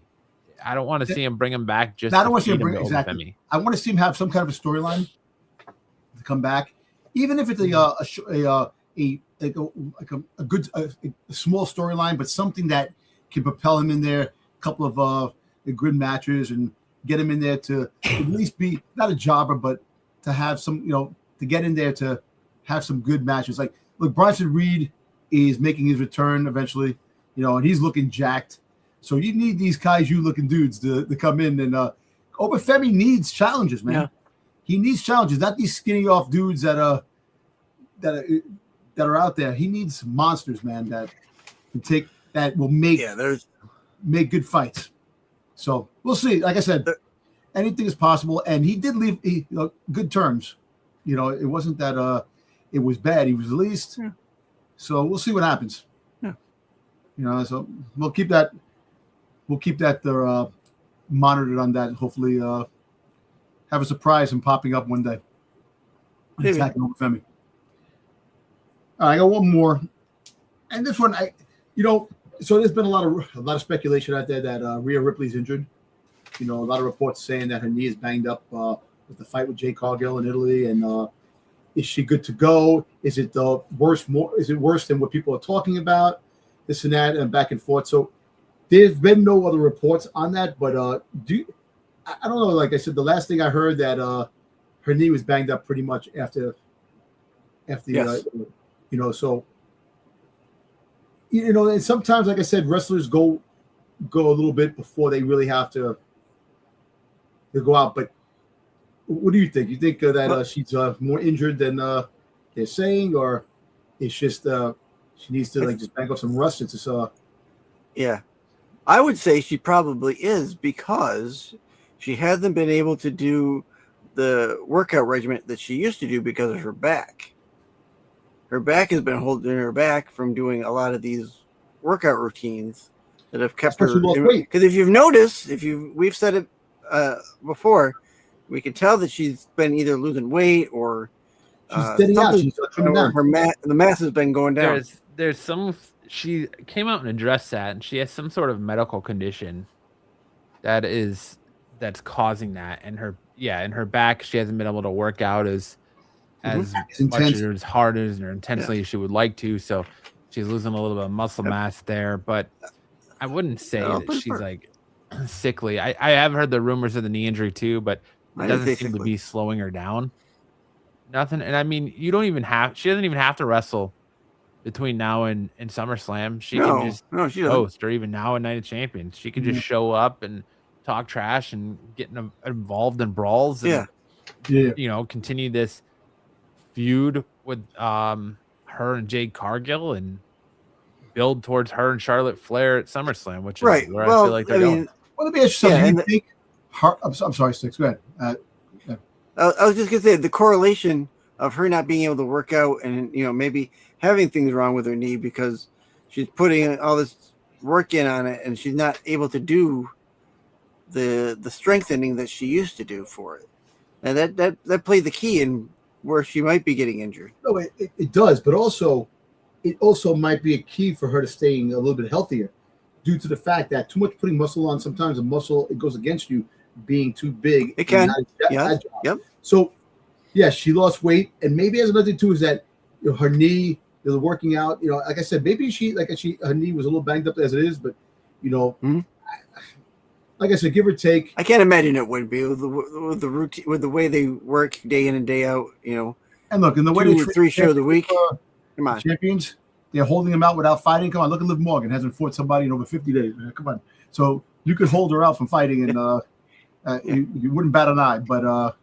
I don't want to see him bring him back just. I don't want to see him bring exactly. I want to see him have some kind of a storyline to come back, even if it's a good small storyline, but something that can propel him in there. A couple of good matches and get him in there to at least be not a jobber, but to have some, to get in there to have some good matches. Like, look, Bronson Reed is making his return eventually, and he's looking jacked. So you need these kaiju-looking dudes to come in. And Obafemi needs challenges, man. Yeah. He needs challenges, not these skinny off dudes that are out there. He needs monsters, man, that can take that will make good fights. So we'll see. Like I said, anything is possible, and he did leave good terms. It wasn't that it was bad. He was released. Yeah. So we'll see what happens. Yeah. So we'll keep that monitored on that, and hopefully have a surprise and popping up one day. Attacking over Femi. All right, I got one more, and this one, so there's been a lot of speculation out there that Rhea Ripley's injured. A lot of reports saying that her knee is banged up with the fight with Jade Cargill in Italy, and is she good to go? Is it worse? Is it worse than what people are talking about? This and that, and back and forth. So there's been no other reports on that, but I don't know. Like I said, the last thing I heard that her knee was banged up pretty much after yes. So and sometimes, like I said, wrestlers go a little bit before they really have to go out. But what do you think? You think that she's more injured than they're saying, or it's just she needs to just bank off some rust? Yeah, I would say she probably is, because she hasn't been able to do the workout regimen that she used to do because of her back. Her back has been holding her back from doing a lot of these workout routines that have kept her. Because if you've noticed, we've said it before, we can tell that she's been either losing weight or the mass has been going down. There's some. She came out and addressed that, and she has some sort of medical condition that's causing that. And her back, she hasn't been able to work out as much or as hard as or intensely as she would like to. So she's losing a little bit of muscle mass there. But I wouldn't say that she's like sickly. I have heard the rumors of the knee injury too, but it doesn't seem to be slowing her down. Nothing. And I mean, she doesn't even have to wrestle between now and SummerSlam. She can just host, or even now in Night of Champions. She can just show up and talk trash and get involved in brawls and continue this feud with her and Jade Cargill and build towards her and Charlotte Flair at SummerSlam, which is where I feel like they're going. Well, let me ask you something. Do you think I'm sorry, Sticks. Go ahead. I was just gonna say the correlation of her not being able to work out and maybe having things wrong with her knee because she's putting all this work in on it and she's not able to do the strengthening that she used to do for it, and that played the key in where she might be getting injured. No, it does, but it also might be a key for her to staying a little bit healthier, due to the fact that too much putting muscle on, sometimes it goes against you being too big. It can. Yep. So she lost weight, and maybe as another thing too is that her knee, working out. Like I said, maybe her knee was a little banged up as it is, but like I said, give or take. I can't imagine it would be with the routine, with the way they work day in and day out. And look, in the way 2 or 3 shows a week. Come on, champions. They're holding him out without fighting. Come on, look at Liv Morgan, hasn't fought somebody in over 50 days. Man. Come on, so you could hold her out from fighting, and you wouldn't bat an eye. But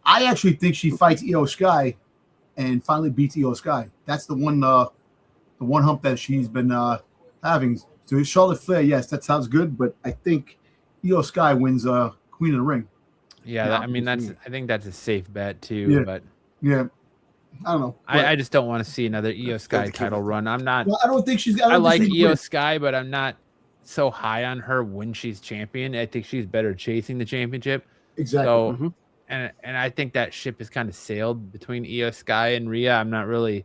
I actually think she fights Io Sky, and finally beats Io Sky. That's the one hump that she's been having. So Charlotte Flair, yes, that sounds good, but I think Io Sky wins Queen of the Ring. Yeah, I think that's a safe bet too. Yeah. But I don't know. I just don't want to see another Io Sky title run. I'm not. Well, I don't think she's. I like Io Sky, but I'm not so high on her when she's champion. I think she's better chasing the championship. Exactly. So, and I think that ship has kind of sailed between Io Sky and Rhea. I'm not really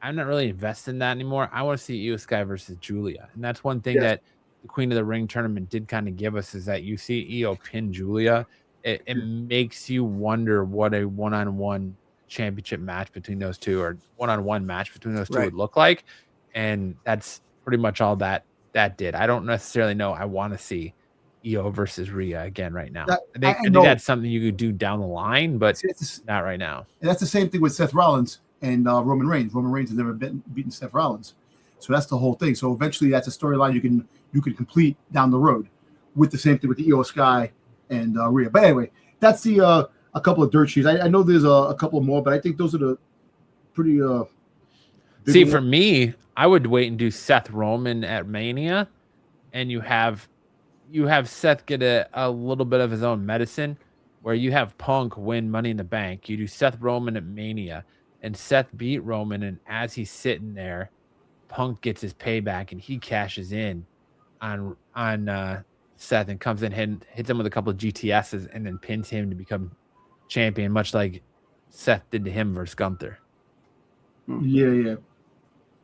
invested in that anymore. I want to see Io Sky versus Julia, and that's one thing that the Queen of the Ring tournament did kind of give us, is that you see Io pin Julia. It makes you wonder what a one-on-one championship match between those two, or one-on-one match between those two would look like, and that's pretty much all that did. I don't necessarily know I want to see Io versus Rhea again right now. I think that's something you could do down the line, but not right now. And that's the same thing with Seth Rollins and Roman Reigns. Roman Reigns has never beaten Seth Rollins, so that's the whole thing. So eventually, that's a storyline you can complete down the road with the same thing with the Io Sky and Rhea. But anyway, that's the a couple of dirt sheets. I know there's a couple more, but I think those are the pretty. See, for me, I would wait and do Seth Roman at Mania, and you have Seth get a little bit of his own medicine, where you have Punk win Money in the Bank. You do Seth Roman at Mania, and Seth beat Roman, and as he's sitting there, Punk gets his payback, and he cashes in on Seth and comes in, hits him with a couple of GTSs, and then pins him to become champion, much like Seth did to him versus Gunther. Yeah.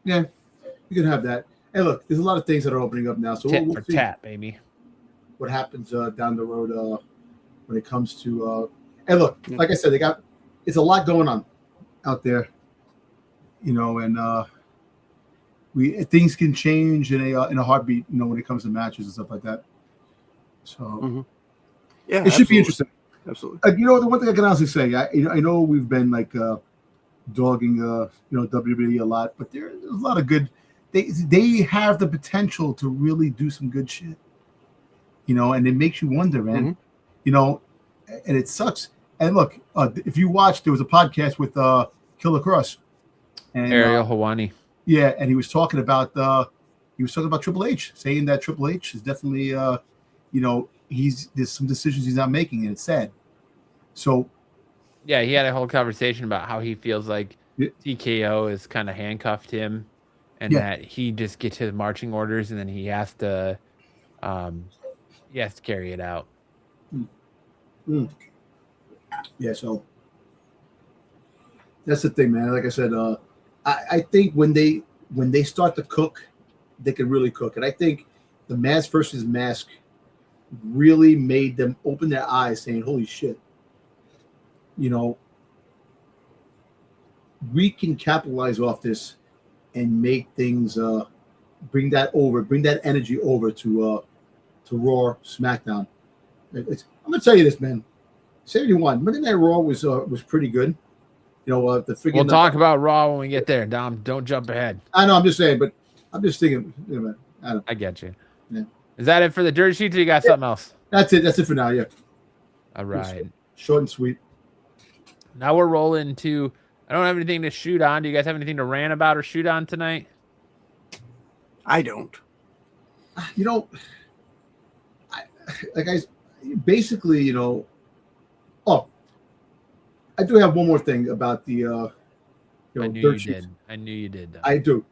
You can have that. Hey, look, there's a lot of things that are opening up now. So Tit we'll for see tat, baby. what happens down the road when it comes to. And look, like I said, it's a lot going on out there, and things can change in a heartbeat, when it comes to matches and stuff like that. So yeah, it should be interesting. Absolutely. The one thing I can honestly say, I know we've been like dogging WWE a lot, but there's a lot of good. They have the potential to really do some good shit, and it makes you wonder, man. And it sucks. And look, if you watched, there was a podcast with Killer Cross and Ariel Helwani. Yeah, and he was talking about Triple H, saying that Triple H is definitely there's some decisions he's not making, and it's sad. So yeah, he had a whole conversation about how he feels like TKO has kind of handcuffed him, and that he just gets his marching orders, and then he has to carry it out. Yeah, so that's the thing, man. Like I said, I think when they start to cook, they can really cook. And I think the mask versus mask really made them open their eyes, saying, holy shit, we can capitalize off this and make things bring that energy over to Raw, SmackDown. I'm gonna tell you this, man. 71 Monday Night Raw was pretty good. We'll talk about Raw when we get there, Dom. Don't jump ahead. I know, I'm just saying, but I'm just thinking, man, I get you. Yeah. Is that it for the Dirt Sheets, or you got something else? That's it for now, yeah. All right. Short and sweet. Now we're rolling to, I don't have anything to shoot on. Do you guys have anything to rant about or shoot on tonight? I don't. Basically, I do have one more thing about the I knew Dirt you Sheets. did. I knew you did. Though. I do.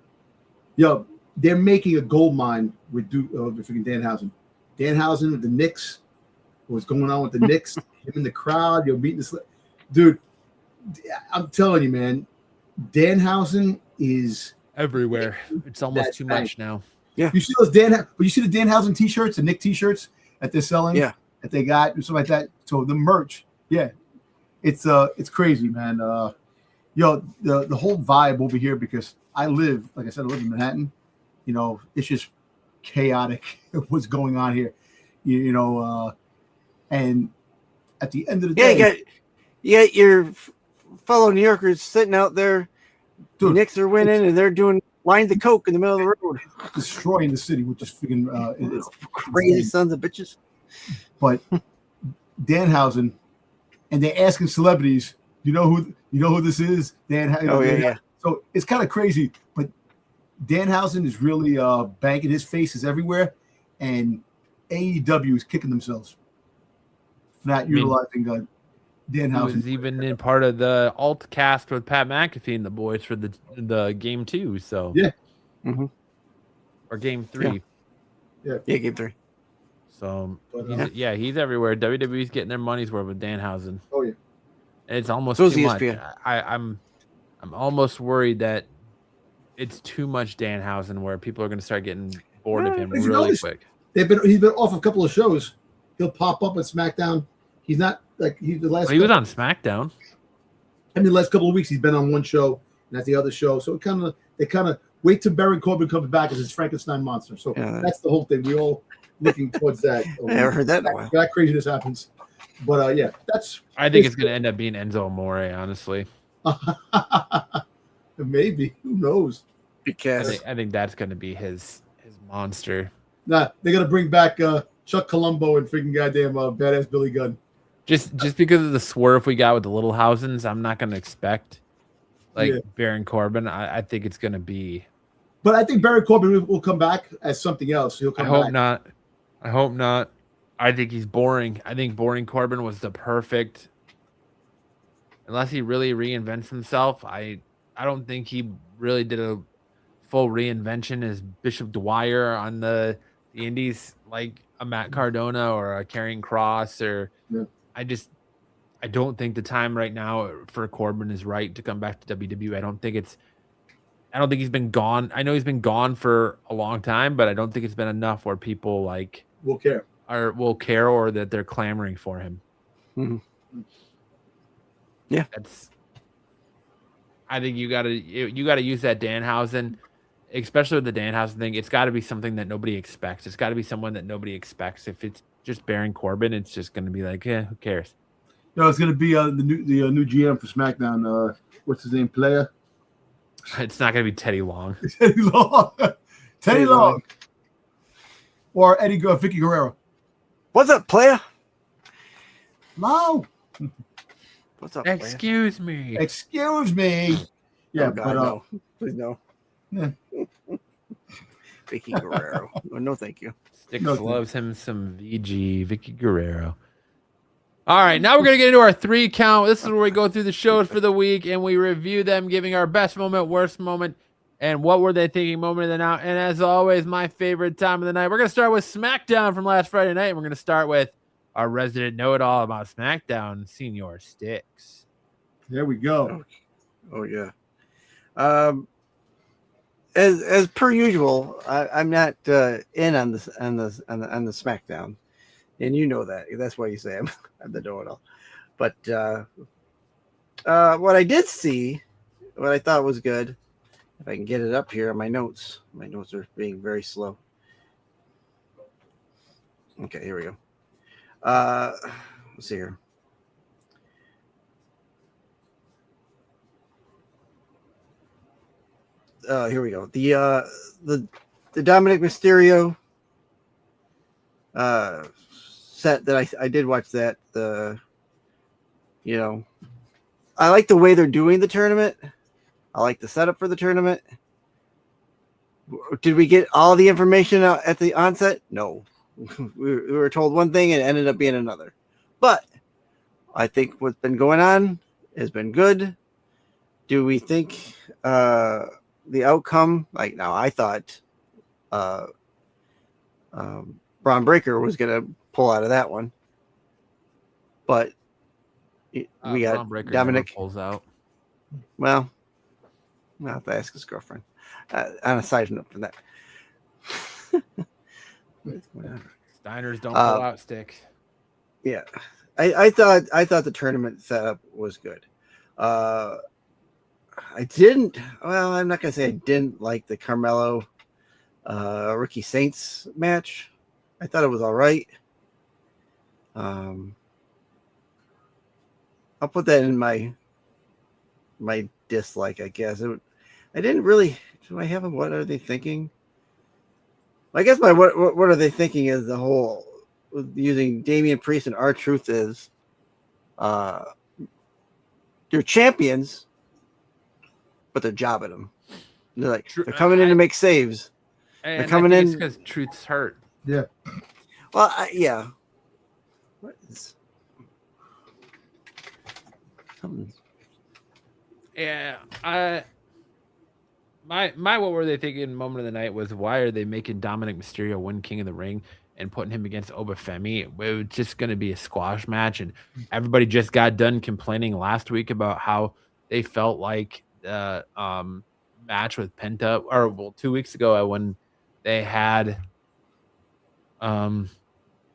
They're making a gold mine with freaking Danhausen. Danhausen with the Knicks. What's going on with the Knicks? Him in the crowd. Beating this dude. I'm telling you, man. Danhausen is everywhere. It's almost too much now. Yeah. You see those you see the Danhausen t-shirts, the Nick t-shirts that they're selling? Yeah. That they got and stuff like that. So the merch, yeah. It's crazy, man. The whole vibe over here, because I live in Manhattan. It's just chaotic what's going on here. And at the end of the day, you got your fellow New Yorkers sitting out there. Dude, the Knicks are winning, and they're doing line the coke in the middle of the road, destroying the city, which is freaking it's crazy sons of bitches. But Danhausen, and they're asking celebrities, you know who this is? Danhausen. Oh yeah. So it's kind of crazy, but Danhausen is really banking. His face is everywhere, and AEW is kicking themselves for not utilizing Danhausen. He was even in part of the alt cast with Pat McAfee and the boys for the game 2. So yeah, or game 3. Yeah, game 3. So he's everywhere. WWE's getting their money's worth with Danhausen. Oh yeah, it's almost too much. I'm almost worried that it's too much Danhausen, where people are going to start getting bored of him really quick. He's been off a couple of shows. He'll pop up at SmackDown. He's not like he was on SmackDown. I mean, the last couple of weeks he's been on one show and at the other show. So they kind of wait till Baron Corbin comes back as his Frankenstein monster. So that's the whole thing. We all looking towards that. I never heard that in a while. That craziness happens. But that's. I think it's going to end up being Enzo Amore, honestly. Maybe, who knows? Because I think that's going to be his monster. Nah, they're going to bring back Chuck Colombo and freaking goddamn badass Billy Gunn. Just because of the swerve we got with the Little Housens, I'm not going to expect Baron Corbin. I think it's going to be But I think Baron Corbin will come back as something else. He'll come I hope back. not. I hope not. I think he's boring. I think boring Corbin was the perfect. Unless he really reinvents himself, I don't think he really did a full reinvention as Bishop Dwyer on the Indies, like a Matt Cardona or a Karrion Kross, or I don't think the time right now for Corbin is right to come back to WWE. I don't think he's been gone. I know he's been gone for a long time, but I don't think it's been enough where people like will care or that they're clamoring for him. Mm-hmm. Yeah, I think you gotta use that Danhausen, especially with the Danhausen thing. It's got to be something that nobody expects. It's got to be someone that nobody expects. If it's just Baron Corbin, it's just going to be like, yeah, who cares? No, it's going to be the new GM for SmackDown. What's his name? Player. It's not going to be Teddy Long. Teddy Long. Or Vicky Guerrero. What's up, player? No. What's up? Excuse me. Excuse me. Yeah, oh, God, no. Please no. Yeah. Vicky Guerrero. No, thank you. Sticks loves him some VG. Vicky Guerrero. All right, now we're going to get into our 3 count. This is where we go through the shows for the week and we review them, giving our best moment, worst moment, and what were they thinking moment of the night. And as always, my favorite time of the night. We're going to start with SmackDown from last Friday night. We're going to start with our resident know-it-all about SmackDown, Senior Sticks. There we go. Oh yeah. As per usual, I'm not in on the SmackDown, and you know that. That's why you say I'm the know-it-all. But what I did see, what I thought was good, if I can get it up here on my notes. My notes are being very slow. Okay, here we go. Let's see here. Here we go. The Dominic Mysterio set that I did watch that. I like the way they're doing the tournament. I like the setup for the tournament. Did we get all the information out at the onset? No. We were told one thing and it ended up being another. But I think what's been going on has been good. Do we think the outcome, like now I thought Braun Breaker was going to pull out of that one. But we got Dominic pulls out. Well, I'll have to ask his girlfriend. On a side note from that. Steiners don't pull out sticks. Yeah, I thought the tournament setup was good. I didn't. Well, I'm not gonna say I didn't like the Carmelo, Ricky Saints match. I thought it was all right. I'll put that in my dislike, I guess. I didn't really. Do I have a what are they thinking? I guess my what are they thinking is the whole using Damian Priest and R-Truth is they're champions, but they're jobbing them. They're like they're coming in to make saves. They're coming in because Truth's hurt. Yeah. Well, yeah. What is? Yeah, my what were they thinking moment of the night was why are they making Dominic Mysterio win King of the Ring and putting him against Obafemi? It was just going to be a squash match, and everybody just got done complaining last week about how they felt like the match with Penta, or 2 weeks ago when they had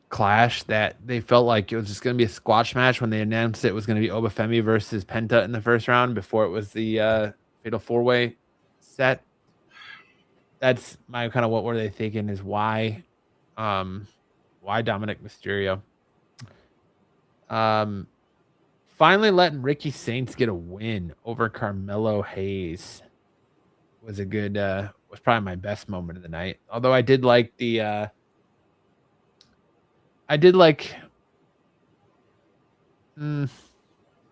Clash, that they felt like it was just going to be a squash match when they announced it was going to be Obafemi versus Penta in the first round before it was the Fatal 4-Way set. That's my kind of what were they thinking is why Dominic Mysterio. Finally letting Ricky Saints get a win over Carmelo Hayes was a good was probably my best moment of the night. Although I did like the yeah,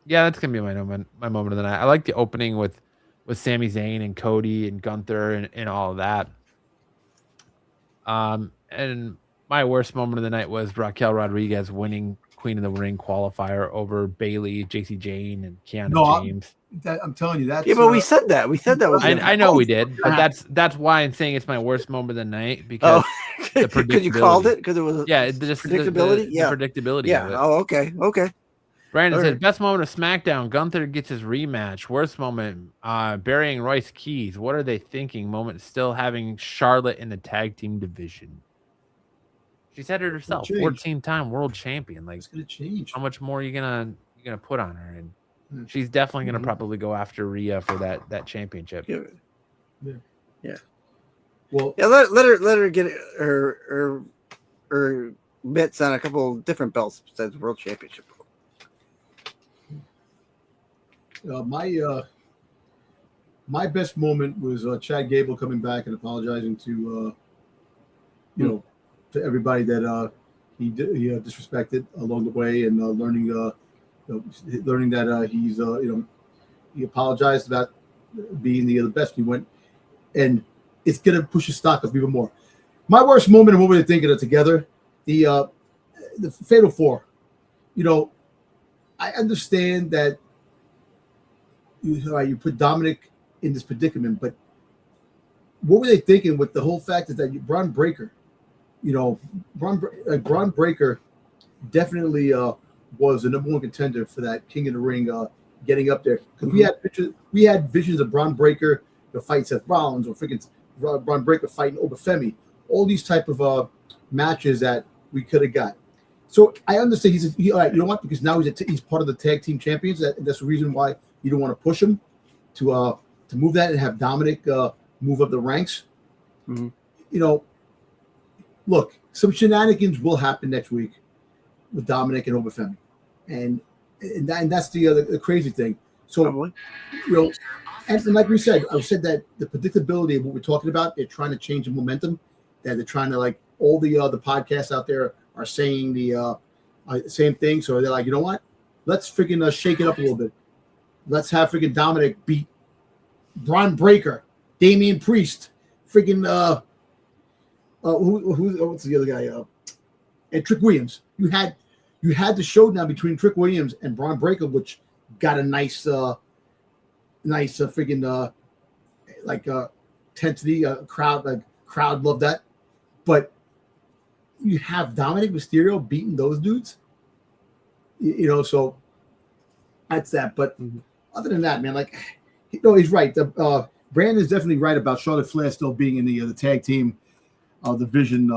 that's gonna be my moment of the night. I like the opening with with Sami Zayn and Cody and Gunther and all of that. And my worst moment of the night was Raquel Rodriguez winning Queen of the Ring qualifier over Bayley, JC Jane, and Kiana James. I'm telling you that. Yeah, but we said that. We said that was. I know we did, but that's why I'm saying it's my worst moment of the night because the predictability. Because you called it because it was just predictability. The predictability. Yeah. Of it. Oh, okay. Brandon said, best moment of SmackDown, Gunther gets his rematch. Worst moment, burying Royce Keys. What are they thinking? Moment, still having Charlotte in the tag team division. She said it herself, 14-time world champion. Like, it's gonna change. How much more are you gonna put on her? And she's definitely gonna probably go after Rhea for that championship. Yeah. Well, yeah. Let her get her bits on a couple different belts besides world championship. My best moment was Chad Gable coming back and apologizing to to everybody that he disrespected along the way, and learning that he's he apologized about being the best. He went, and it's gonna push his stock up even more. My worst moment, and what were they thinking of together? The Fatal 4. I understand that you put Dominic in this predicament, but what were they thinking with the whole fact that Braun Breaker, Braun Breaker definitely was the number one contender for that King of the Ring getting up there, because we had visions of Braun Breaker fight Seth Rollins, or freaking Braun Breaker fighting Obafemi, all these type of matches that we could have got. So I understand all right, you know what? Because now he's part of the tag team champions. That's the reason why you don't want to push him to move that and have Dominic move up the ranks. Look, some shenanigans will happen next week with Dominic and Obafemi, and that's the crazy thing. So, and like we said, I said that the predictability of what we're talking about, they're trying to change the momentum. That they're trying to, like, all the podcasts out there are saying the same thing. So they're like, you know what? Let's freaking shake it up a little bit. Let's have freaking Dominic beat Braun Breaker, Damian Priest, freaking what's the other guy? And Trick Williams. You had the showdown between Trick Williams and Braun Breaker, which got a nice freaking intensity. Crowd loved that. But you have Dominic Mysterio beating those dudes, so that's that. But other than that, man, he's right. Brandon's definitely right about Charlotte Flair still being in the tag team division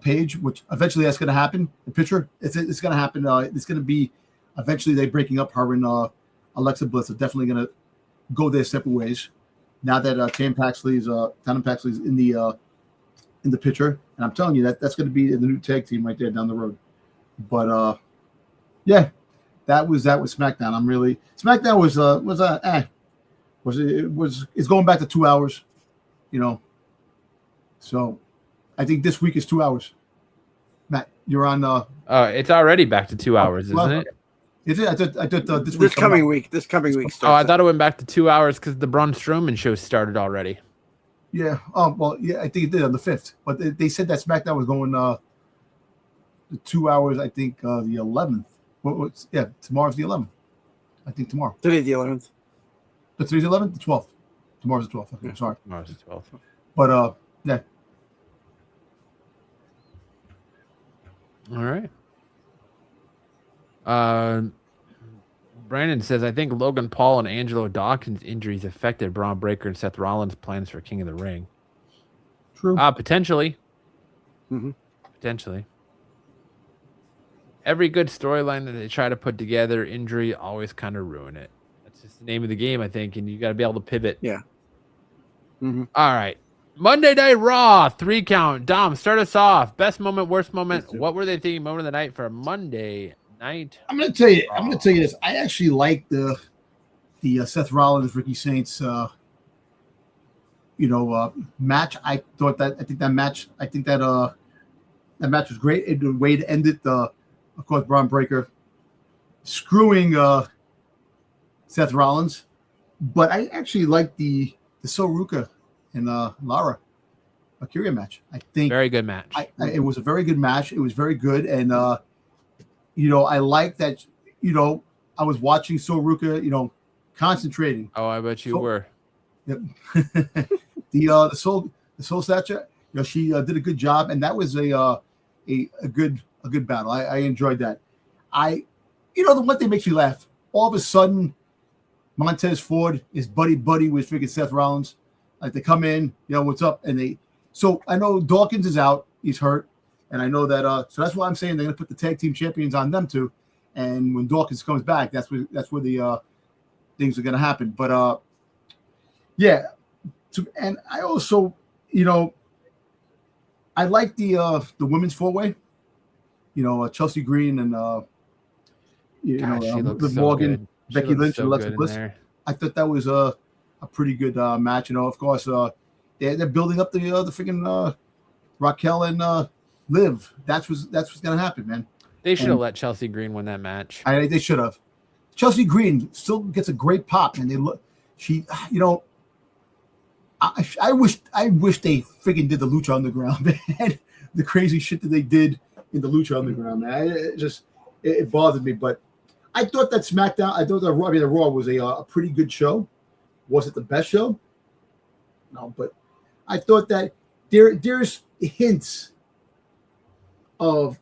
page, which eventually that's going to happen. The picture, it's going to happen. It's going to be eventually they breaking up. Her and Alexa Bliss are definitely going to go their separate ways. Now that Tatum Paxley's in the picture, and I'm telling you that's going to be the new tag team right there down the road. But yeah, that was SmackDown. SmackDown it's going back to 2 hours, So I think this week is 2 hours. Matt, you're on. It's already back to 2 hours, isn't it? Is it? I thought this coming week. This coming week starts. Oh, I thought it went back to 2 hours because the Braun Strowman show started already. Yeah. Well, yeah, I think it did on the 5th, but they said that SmackDown was going 2 hours. I think the 11th. Tomorrow's the 11th. I think tomorrow. Today's the 11th. But today's the 11th, the 12th. Tomorrow's the 12th. Okay, I'm sorry. Tomorrow's the 12th. But yeah. All right. Brandon says, I think Logan Paul and Angelo Dawkins' injuries affected Braun Breaker and Seth Rollins' plans for King of the Ring. True. Potentially. Potentially. Every good storyline that they try to put together, injury always kind of ruin it. That's just the name of the game, I think, and you got to be able to pivot. Yeah. All right. Monday Night Raw, 3 count. Dom, start us off. Best moment, worst moment. What were they thinking moment of the night for Monday Night? I'm gonna tell you this. I actually like the Seth Rollins Ricky Saints match. I think that match was great. And the way to end it, of course, Braun Breaker screwing Seth Rollins But I actually like the Soruka and Lara Akira match. I think Very good match. It was a very good match. It was very good, and I like that. I was watching Soruka, concentrating. Oh, I bet you were. Yep. the soul statue. She did a good job, and that was a good battle. I enjoyed that. The one thing makes me laugh. All of a sudden, Montez Ford is buddy with freaking Seth Rollins. Like they come in, what's up, and so I know Dawkins is out, he's hurt, and I know that. So that's why I'm saying they're gonna put the tag team champions on them too, and when Dawkins comes back, that's where the things are gonna happen. But yeah. So, and I also, I like the women's 4-way. Chelsea Green and Liv Morgan, Becky Lynch, and Alexa Bliss. I thought that was a pretty good match. Of course, they're building up the freaking Raquel and Liv. That's what's gonna happen, man. They should have let Chelsea Green win that match. They should have. Chelsea Green still gets a great pop, and I wish they freaking did the Lucha Underground, man. The crazy shit that they did in the Lucha Underground, man. It bothered me, but I thought that SmackDown, the Raw was a pretty good show. Was it the best show? No, but I thought that there's hints of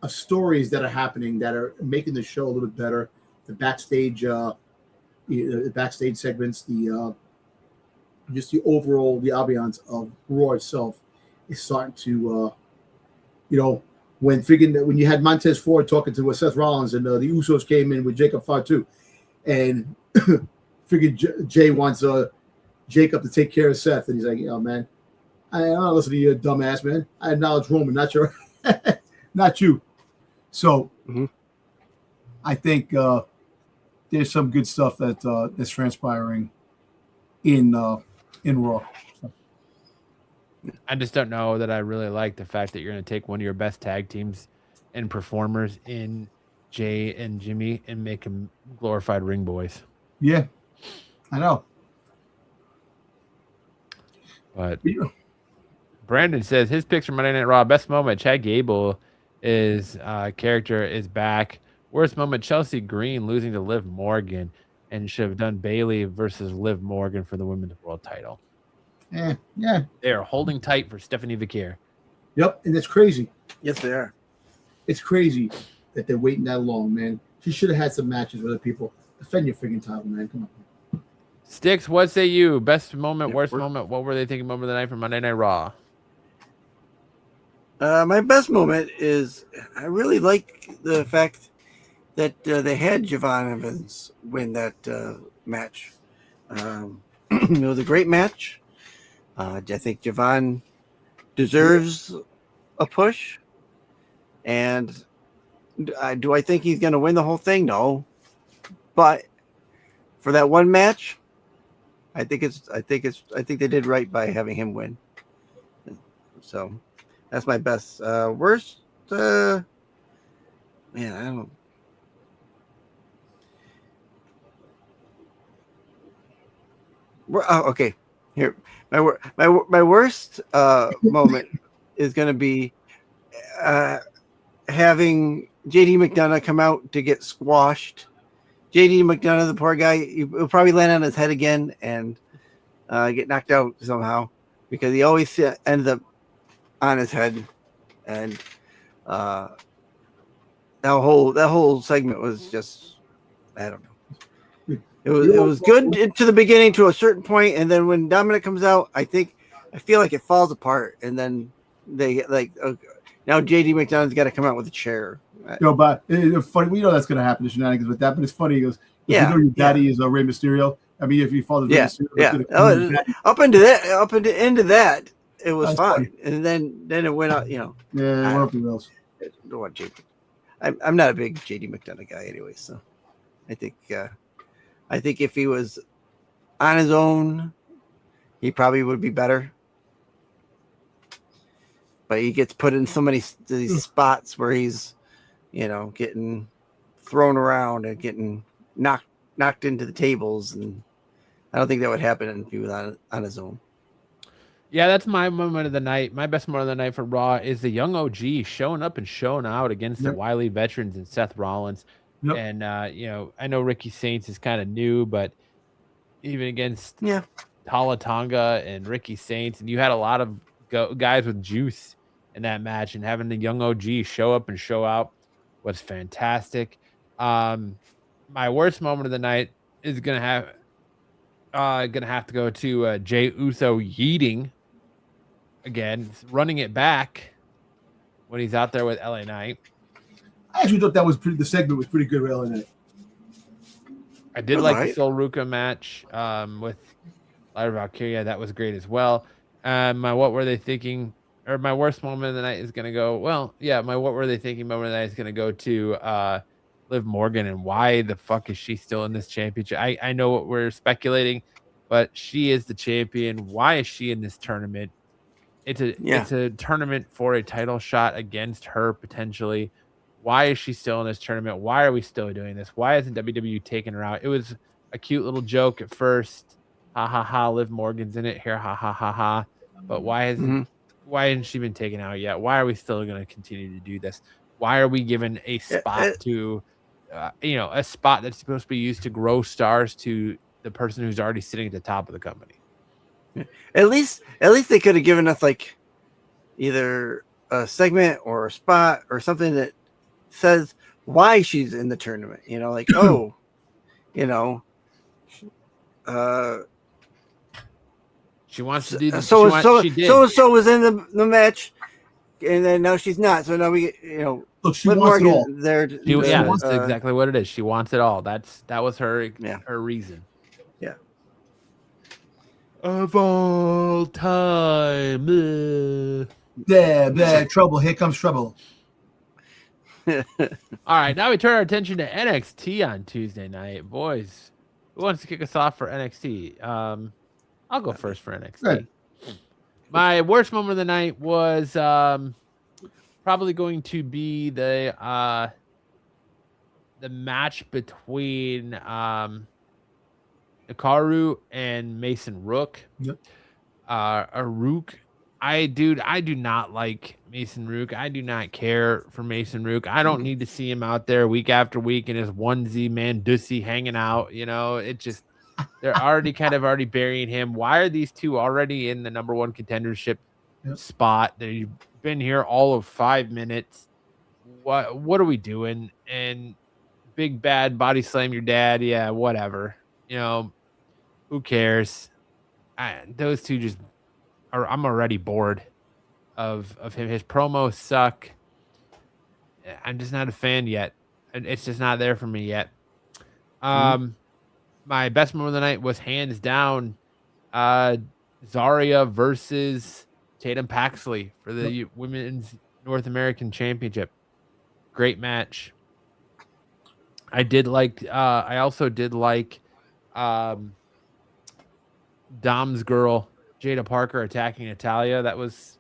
stories that are happening that are making the show a little bit better. The backstage, the backstage segments, just the overall, the ambiance of Raw itself is starting to, when you had Montez Ford talking to Seth Rollins and the Usos came in with Jacob Fatu, and friggin' Jay wants Jacob to take care of Seth, and he's like, man, I don't listen to you, dumbass, man. I acknowledge Roman, not not you. So I think there's some good stuff that's transpiring in Raw. I just don't know that I really like the fact that you're going to take one of your best tag teams and performers in Jay and Jimmy and make them glorified ring boys. Yeah, I know. But Brandon says his picks from Monday Night Raw. Best moment, Chad Gable is character is back. Worst moment, Chelsea Green losing to Liv Morgan and should have done Bayley versus Liv Morgan for the women's world title. Yeah. They are holding tight for Stephanie Vicaire. Yep, and it's crazy. Yes, they are. It's crazy that they're waiting that long, man. She should have had some matches with other people. Defend your freaking title, man. Come on. Sticks, what say you? Best moment, worst moment. What were they thinking moment of the night from Monday Night Raw? My best moment is I really like the fact that they had Javon Evans win that match. It was a great match. I think Javon deserves a push. And do I think he's going to win the whole thing? No. But for that one match, I think they did right by having him win. So that's my best. Worst, man, I don't. Oh, okay. Here, my worst moment is going to be having JD McDonough come out to get squashed. JD McDonough, the poor guy, he'll probably land on his head again and get knocked out somehow because he always ends up on his head. And that whole segment was just, I don't know. It was good to the beginning to a certain point, and then when Dominic comes out, I feel like it falls apart, and then they get like now JD McDonough's got to come out with a chair. But it's funny. We know that's going to happen. The shenanigans with that, but it's funny. He goes, "You know your daddy is Rey Mysterio." I mean, if you follow Rey Mysterio, up into that, it was fine, and then it went out. Yeah, it went up the rails. I'm not a big JD McDonough guy anyway, so I think if he was on his own, he probably would be better. But he gets put in so many these spots where he's, getting thrown around and getting knocked knocked into the tables, and I don't think that would happen if he was on his own. Yeah, that's my moment of the night. My best moment of the night for Raw is the young OG showing up and showing out against the wily veterans and Seth Rollins. Yep. And, I know Ricky Saints is kind of new, but even against Tala Tonga and Ricky Saints, and you had a lot of guys with juice in that match, and having the young OG show up and show out was fantastic. My worst moment of the night is gonna have to go to Jey Uso yeeting again, running it back when he's out there with LA Knight. I actually thought the segment was pretty good with LA Knight. I did like the Sol Ruca match with Lyra Valkyria. That was great as well. My what were they thinking? Or my worst moment of the night is gonna go. Well, yeah, my what were they thinking moment of the night is gonna go to Liv Morgan, and why the fuck is she still in this championship? I know what we're speculating, but she is the champion. Why is she in this tournament? It's a tournament for a title shot against her potentially. Why is she still in this tournament? Why are we still doing this? Why isn't WWE taking her out? It was a cute little joke at first. Ha ha ha, Liv Morgan's in it here. Ha ha ha ha. But why hasn't she been taken out yet? Why are we still going to continue to do this? Why are we given a spot to a spot that's supposed to be used to grow stars to the person who's already sitting at the top of the company? At least they could have given us like either a segment or a spot or something that says why she's in the tournament. Like she wants to do this. So was in the match, and then now she's not. So now we look, she wants it all. That's exactly what it is. She wants it all. That was her reason. Yeah. Of all time. Trouble. Here comes trouble. All right, now we turn our attention to NXT on Tuesday night. Boys, who wants to kick us off for NXT? I'll go first for NXT. Right. My worst moment of the night was probably going to be the match between Hikaru and Mason Rook. Yep. Rook. I do not like Mason Rook. I do not care for Mason Rook. I don't need to see him out there week after week in his onesie Mandussy hanging out. It just they're already burying him. Why are these two already in the number one contendership spot? They've been here all of 5 minutes. What are we doing? And big bad body slam your dad. Yeah, whatever. Who cares? Those two just are. I'm already bored of him. His promos suck. I'm just not a fan yet. It's just not there for me yet. My best moment of the night was hands down Zarya versus Tatum Paxley for the Women's North American Championship. Great match. I also did like Dom's girl Jada Parker attacking Natalya. That was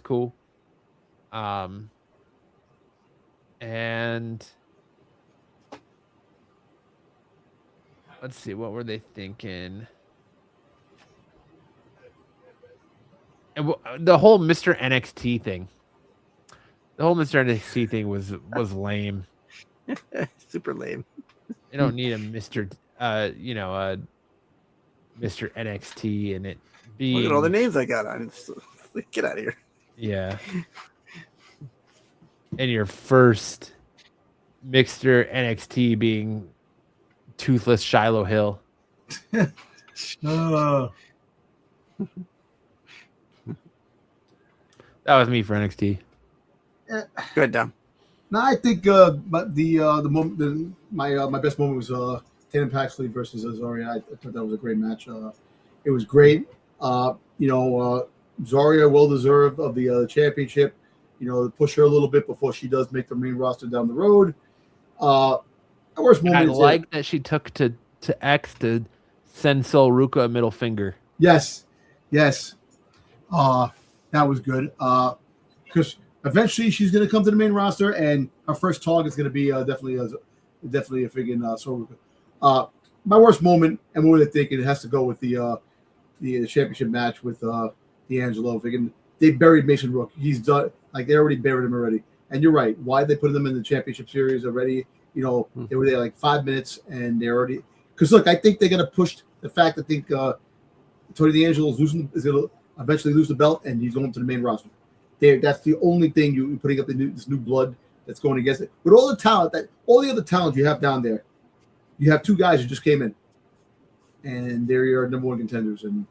cool. And let's see, what were they thinking? And the whole Mr. NXT thing. The whole Mr. NXT thing was lame. Super lame. You don't need a Mr. Mr. NXT and it being. Look at all the names I got on. Get out of here. Yeah. And your first Mr. NXT being toothless Shiloh Hill. That was me for NXT. Good, Dom. No, I think my best moment was Tatum Paxley versus Zarya. I thought that was a great match. It was great. Zarya well deserved of the championship. Push her a little bit before she does make the main roster down the road. Worst moment. I like that she took to X to send Sol Ruca a middle finger. Yes. That was good. Because eventually she's going to come to the main roster, and her first target is going to be definitely a friggin' Sol Ruca. My worst moment, and what were they thinking? It has to go with the championship match with D'Angelo. Thinking they buried Mason Rook. He's done. Like they already buried him already. And you're right. Why they put them in the championship series already? You know, they were there like 5 minutes, and they're already. Because look, I think they're gonna push the fact. I think Tony D'Angelo is gonna eventually lose the belt, and he's going to the main roster. That's the only thing you're putting up this new blood that's going against it. With all the talent all the other talent you have down there, you have two guys who just came in, and they're your number one contenders. And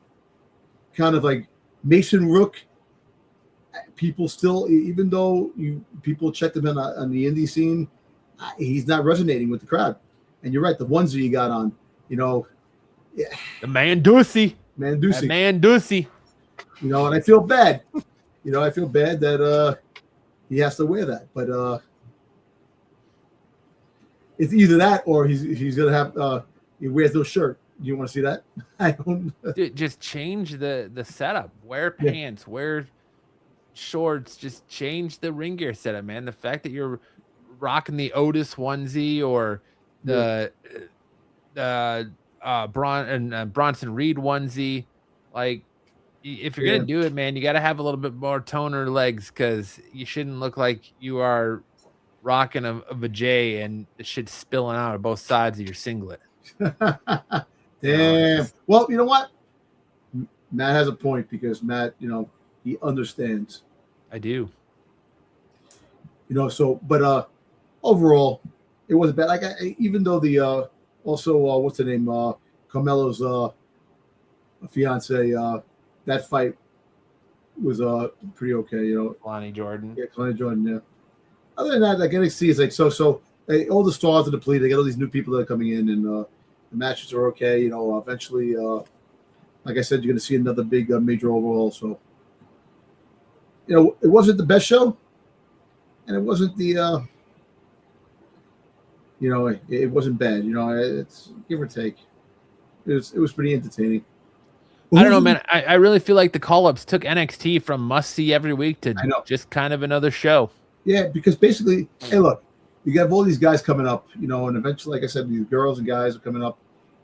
kind of like Mason Rook, people still, even though people checked him in on the indie scene, he's not resonating with the crowd. And you're right, the onesie you got on, the Mandusi. Mandusi. And I feel bad. I feel bad that he has to wear that. But it's either that or he's gonna have he wears no shirt. Do you want to see that? I don't. Dude, just change the setup. Wear pants. Wear shorts. Just change the ring gear setup, man. The fact that you're rocking the Otis onesie or the Bronson Reed onesie, like if you're gonna do it, man, you got to have a little bit more toner legs, because you shouldn't look like you are rocking a vajay and the shit's spilling out of both sides of your singlet. Damn. Well, you know what? Matt has a point, because Matt, he understands. I do. But overall, it wasn't bad. Like even though the what's the name? Carmelo's fiance. That fight was pretty okay. Lonnie Jordan. Yeah, Lonnie Jordan. Yeah. Other than that, like NXT is like so. All the stars are depleted. They got all these new people that are coming in, and the matches are okay. Eventually, like I said, you're going to see another big major overhaul. So, it wasn't the best show, and it wasn't the. It wasn't bad. It's give or take. It was pretty entertaining. I don't know, man. I really feel like the call-ups took NXT from must-see every week to just kind of another show. Yeah, because basically, hey, look, you got all these guys coming up, and eventually, like I said, these girls and guys are coming up.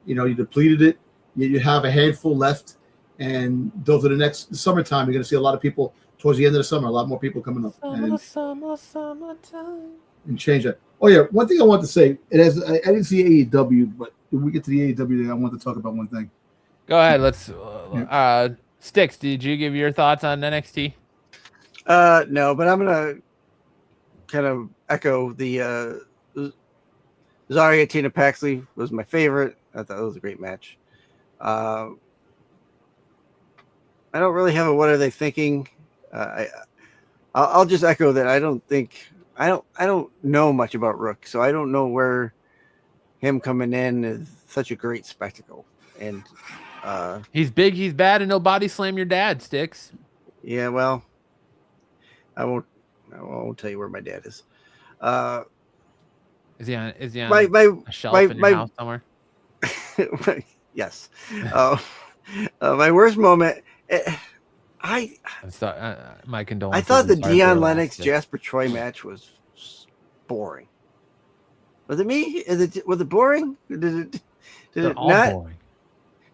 You depleted it. You have a handful left, and those are the next summertime. You're going to see a lot of people towards the end of the summer. A lot more people coming up. Summertime. And change that. Oh yeah, one thing I want to say. I didn't see AEW, but when we get to the AEW, I want to talk about one thing. Go ahead. Let's. Sticks, did you give your thoughts on NXT? No, but I'm gonna kind of echo the Zarya Tatum Paxley was my favorite. I thought it was a great match. I don't really have a what are they thinking. I'll just echo that. I don't know much about Rook, so I don't know where him coming in is such a great spectacle. And he's big, he's bad, and he'll body slam your dad, Sticks. Yeah, well, I won't tell you where my dad is. Is he on a shelf in your house somewhere? Yes. My worst moment. My condolences. I thought the Dion Lennox Jasper Troy match was boring. Was it me? Was it boring? Did it not? Boring.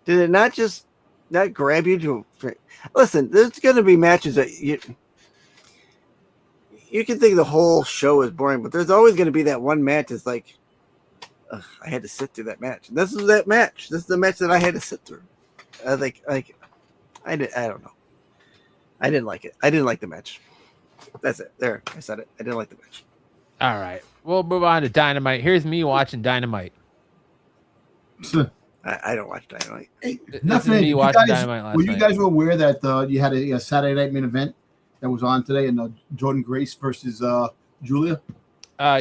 Did it not just not grab you to listen? There's going to be matches that you can think the whole show is boring, but there's always going to be that one match that's like, I had to sit through that match. This is that match. This is the match that I had to sit through. I don't know. I didn't like it. I didn't like the match. That's it. There, I said it. I didn't like the match. All right, we'll move on to Dynamite. Here's me watching Dynamite. I don't watch Dynamite. Hey, nothing. Me watching Dynamite last night. You guys were aware that you had a Saturday night main event that was on today, and Jordan Grace versus Julia?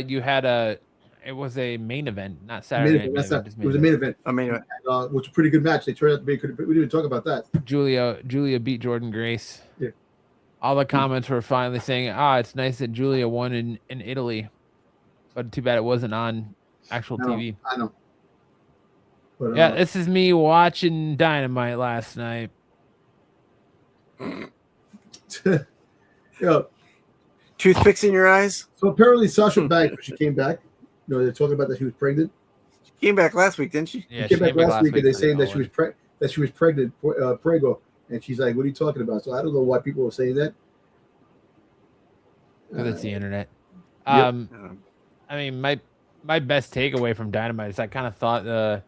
You had it was a main event, not Saturday. It was a main event. A main event. Which was a pretty good match. They turned out to be good. We didn't even talk about that. Julia beat Jordan Grace. Yeah. All the comments were finally saying, it's nice that Julia won in Italy. But too bad it wasn't on actual TV. I know. But, yeah, this is me watching Dynamite last night. Yeah. Toothpicks in your eyes? So apparently Sasha Banks, when she came back, they're talking about that she was pregnant. She came back last week, didn't she? Yeah, She came back last week, and they're for the saying that she was pregnant, prego, and she's like, "What are you talking about?" So I don't know why people are saying that. Because it's the internet. Yep. I mean, my best takeaway from Dynamite is I kind of thought the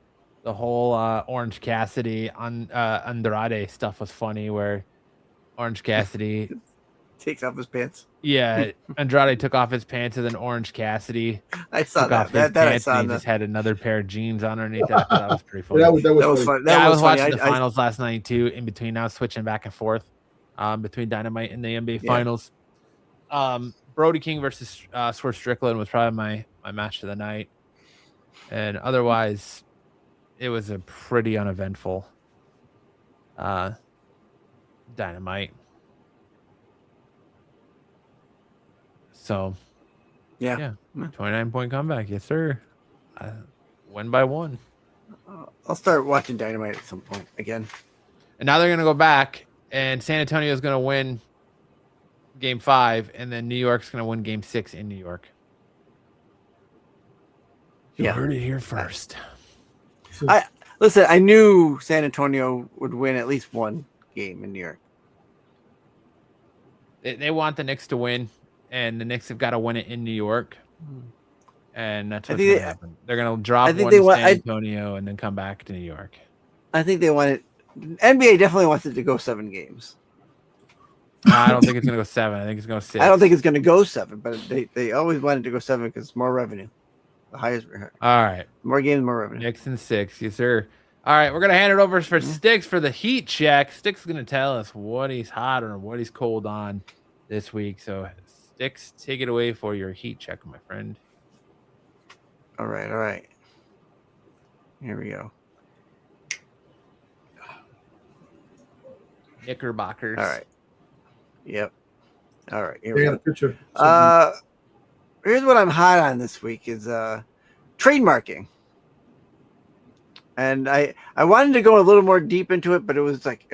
whole Orange Cassidy on Andrade stuff was funny, where Orange Cassidy takes off his pants. Yeah, Andrade took off his pants, and then Orange Cassidy I saw took off that. his That I pants, saw. and he just had another pair of jeans underneath it. I thought that was pretty funny. That was That was funny. fun. Yeah, I was funny. watching the finals last night too. In between, I was switching back and forth between Dynamite and the NBA finals. Brody King versus Swerve Strickland was probably my match of the night, and otherwise, it was a pretty uneventful Dynamite. So, yeah, 29-point comeback, yes sir. Win by 1. I'll start watching Dynamite at some point again. And now they're gonna go back, and San Antonio's gonna win Game 5, and then New York's gonna win Game 6 in New York. You heard it here first. Listen. I knew San Antonio would win at least one game in New York. They want the Knicks to win, and the Knicks have got to win it in New York. And that's what's going to happen. They're going to drop one to San Antonio and then come back to New York. I think they want it. NBA definitely wants it to go 7 games. I don't think it's going to go 7. I think it's going to 6. I don't think it's going to go 7, but they always wanted to go 7 because it's more revenue. The highest. All right. More games, more revenue. Knicks and 6. Yes, sir. All right. We're going to hand it over for Sticks for the heat check. Sticks is going to tell us what he's hot or what he's cold on this week. So, Sticks, take it away for your heat check, my friend. All right. Here we go. Knickerbockers. All right. Yep. All right. Here They we got go. a picture. Here's what I'm hot on this week is trademarking. And I wanted to go a little more deep into it, but it was getting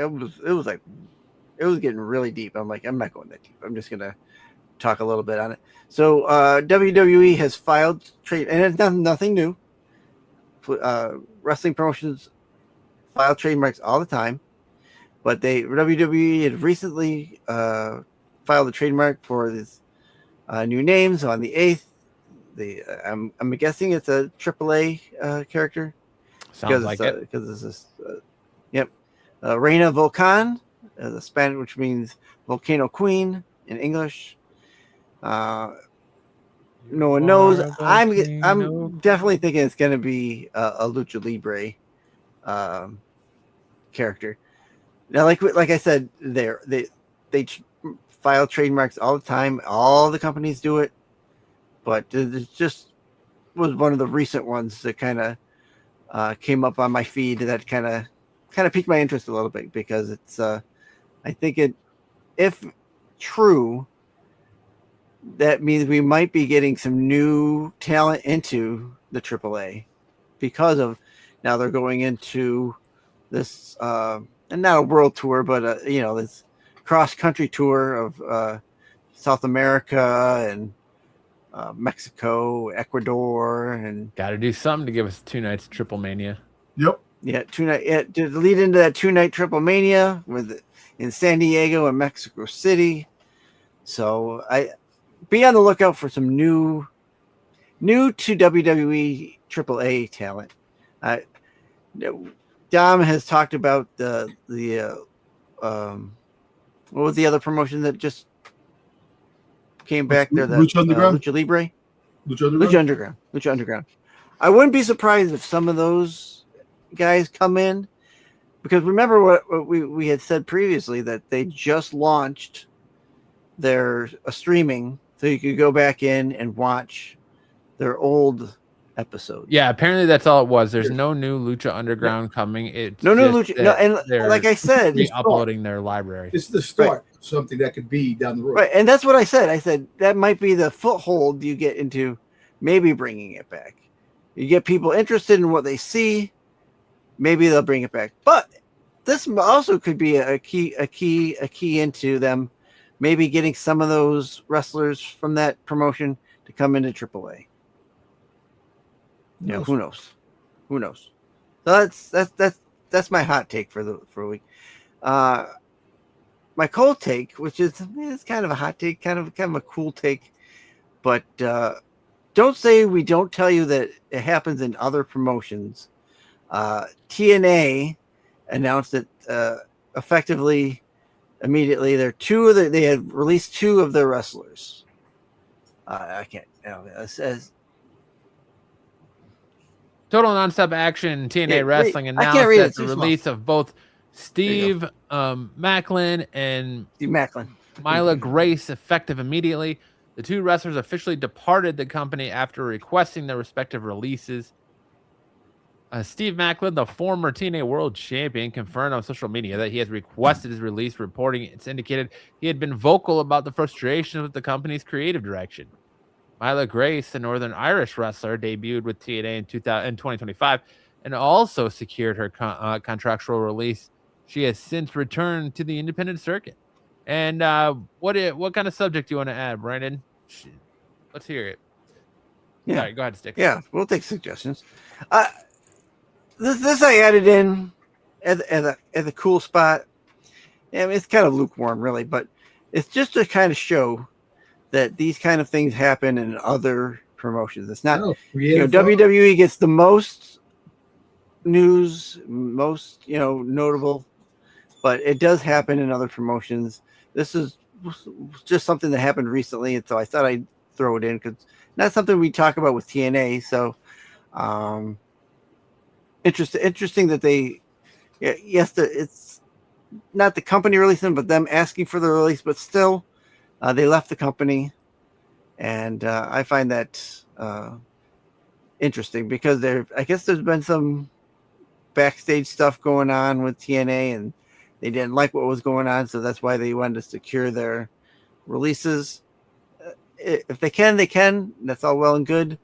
really deep. I'm like, I'm not going that deep. I'm just gonna talk a little bit on it. So WWE has filed trade, and it's nothing new. Wrestling promotions file trademarks all the time, but WWE had recently filed a trademark for this new names on the 8th. I'm guessing it's a AAA character. Sounds like it. Because this is, yep. Reina Volcan, the Spanish, which means volcano queen in English. No one knows. I'm definitely thinking it's going to be a Lucha Libre character. Now, like I said, they file trademarks all the time. All the companies do it, but it just was one of the recent ones that kind of came up on my feed that kind of piqued my interest a little bit because it's I think if true, that means we might be getting some new talent into the AAA because of now they're going into this and not a world tour, but this cross country tour of South America and Mexico, Ecuador, and got to do something to give us 2 nights of Triple Mania. Yep. Yeah, 2 night. Yeah, to lead into that 2-night Triple Mania in San Diego and Mexico City. So I be on the lookout for some new to WWE AAA talent. Dom has talked about the what was the other promotion that just came back there? Lucha Underground? Lucha Libre? Lucha Underground. I wouldn't be surprised if some of those guys come in because remember what we had said previously that they just launched their streaming so you could go back in and watch their old episodes. Yeah, apparently that's all it was. There's no new Lucha Underground coming. It's no Lucha. No, and like I said, uploading their library. It's the start of something that could be down the road. Right, and that's what I said. I said that might be the foothold you get into maybe bringing it back. You get people interested in what they see, maybe they'll bring it back. But this also could be a key into them maybe getting some of those wrestlers from that promotion to come into AAA. Who knows? Who knows? So that's my hot take for a week. My cold take, which is kind of a hot take, kind of a cool take, but don't say we don't tell you that it happens in other promotions. TNA announced that effectively immediately they had released 2 of their wrestlers. I can't. It says Total Nonstop Action TNA Wrestling announced that the release of both Steve Macklin and Steve Macklin, Myla Grace effective immediately. The 2 wrestlers officially departed the company after requesting their respective releases. Steve Macklin, the former TNA World Champion, confirmed on social media that he has requested his release, reporting it's indicated he had been vocal about the frustration with the company's creative direction. Myla Grace, the Northern Irish wrestler, debuted with TNA in 2025 and also secured her contractual release. She has since returned to the independent circuit. And what kind of subject do you want to add, Brandon? Let's hear it. Yeah, Sorry, go ahead, Sticks. Yeah, we'll take suggestions. This I added in at a cool spot. I mean, it's kind of lukewarm, really, but it's just to kind of show that these kind of things happen in other promotions. It's not, WWE gets the most news, most, notable, but it does happen in other promotions. This is just something that happened recently, and so I thought I'd throw it in because not something we talk about with TNA. So, interesting that they, it's not the company releasing, but them asking for the release, but still, they left the company, and I find that interesting because I guess there's been some backstage stuff going on with TNA, and they didn't like what was going on, so that's why they wanted to secure their releases. If they can, they can. That's all well and good.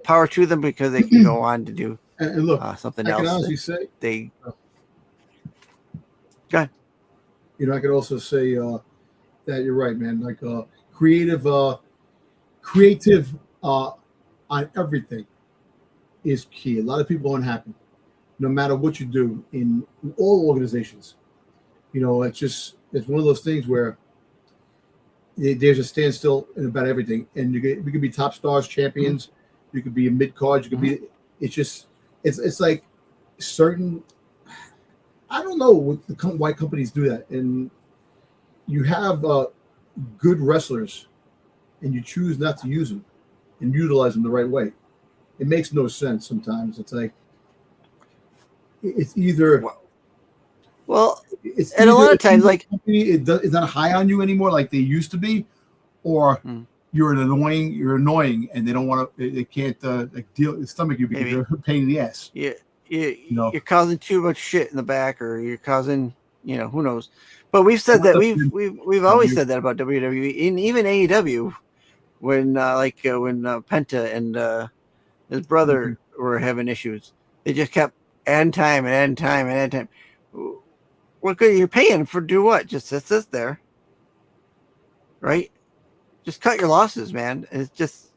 Power to them because they can go on to do and look, something I else. I can honestly say they. Go ahead. I could also say that you're right, man. Like creative on everything is key. A lot of people are unhappy, no matter what you do in all organizations. It's one of those things where there's a standstill about everything, and we could be top stars, champions. You could be a mid card. You could be. It's like certain. I don't know why companies do that, and you have good wrestlers, and you choose not to use them and utilize them the right way. It makes no sense sometimes. It's like it's either it's and a lot of times like it's not high on you anymore like they used to be, or you're annoying, and they don't want to. They can't stomach you because you're a pain in the ass. Yeah. You're causing too much shit in the back, or you're causing, who knows. But we've said that we've always said that about WWE and even AEW when Penta and his brother were having issues. They just kept adding time. What good? You're paying for do what? Just sit there, right? Just cut your losses, man. It's just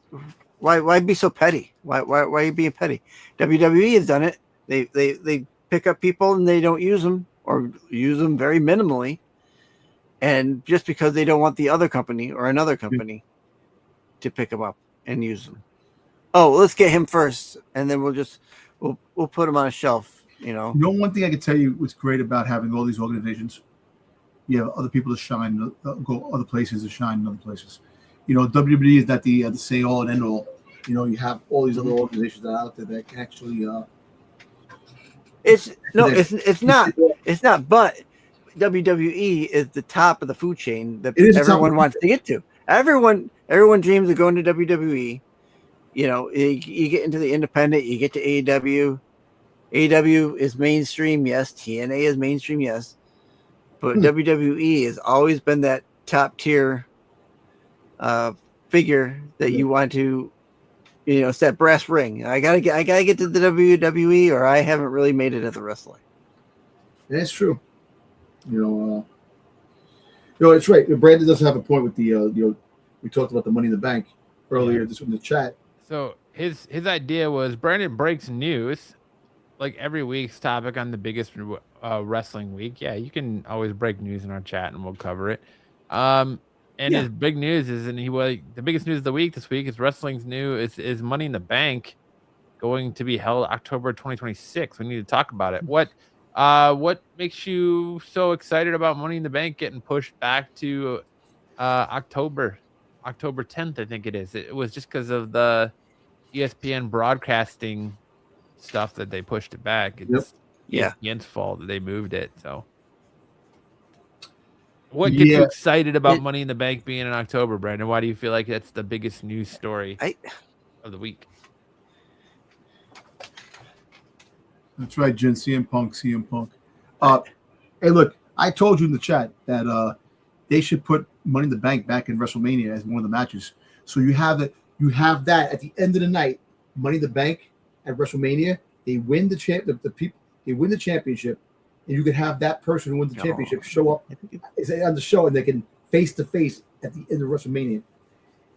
why be so petty? Why are you being petty? WWE has done it. They pick up people and they don't use them or use them very minimally, and just because they don't want the other company or another company to pick them up and use them. Oh, let's get him first, and then we'll put him on a shelf. One thing I can tell you what's great about having all these organizations, you have other people to shine, go other places to shine in other places. WWE is not the say all and end all. You have all these other organizations that are out there that can actually. It's not. But WWE is the top of the food chain that everyone wants to get to. Everyone dreams of going to WWE. You get into the independent, you get to AEW. AEW is mainstream, yes. TNA is mainstream, yes. But WWE has always been that top tier figure that you want to. It's that brass ring. I gotta get to the WWE, or I haven't really made it as a wrestler. That's true. It's right. Brandon does have a point with the we talked about the Money in the Bank earlier. This in the chat. So his idea was Brandon breaks news like every week's topic on the biggest wrestling week. Yeah, you can always break news in our chat and we'll cover it. And his big news is, and the biggest news of the week this week is wrestling's new is Money in the Bank going to be held October 2026. We need to talk about it. What makes you so excited about Money in the Bank getting pushed back to October 10th? I think it is. It was just because of the ESPN broadcasting stuff that they pushed it back. It's ESPN's fault that they moved it. So what gets you excited about Money in the Bank being in October, Brandon? Why do you feel like that's the biggest news story of the week? That's right, Jen. CM Punk. Hey, look, I told you in the chat that they should put Money in the Bank back in WrestleMania as one of the matches. So you have that. You have that at the end of the night. Money in the Bank at WrestleMania. They win the people. They win the championship, and you could have that person who wins the championship show up on the show, and they can face to face at the end of WrestleMania.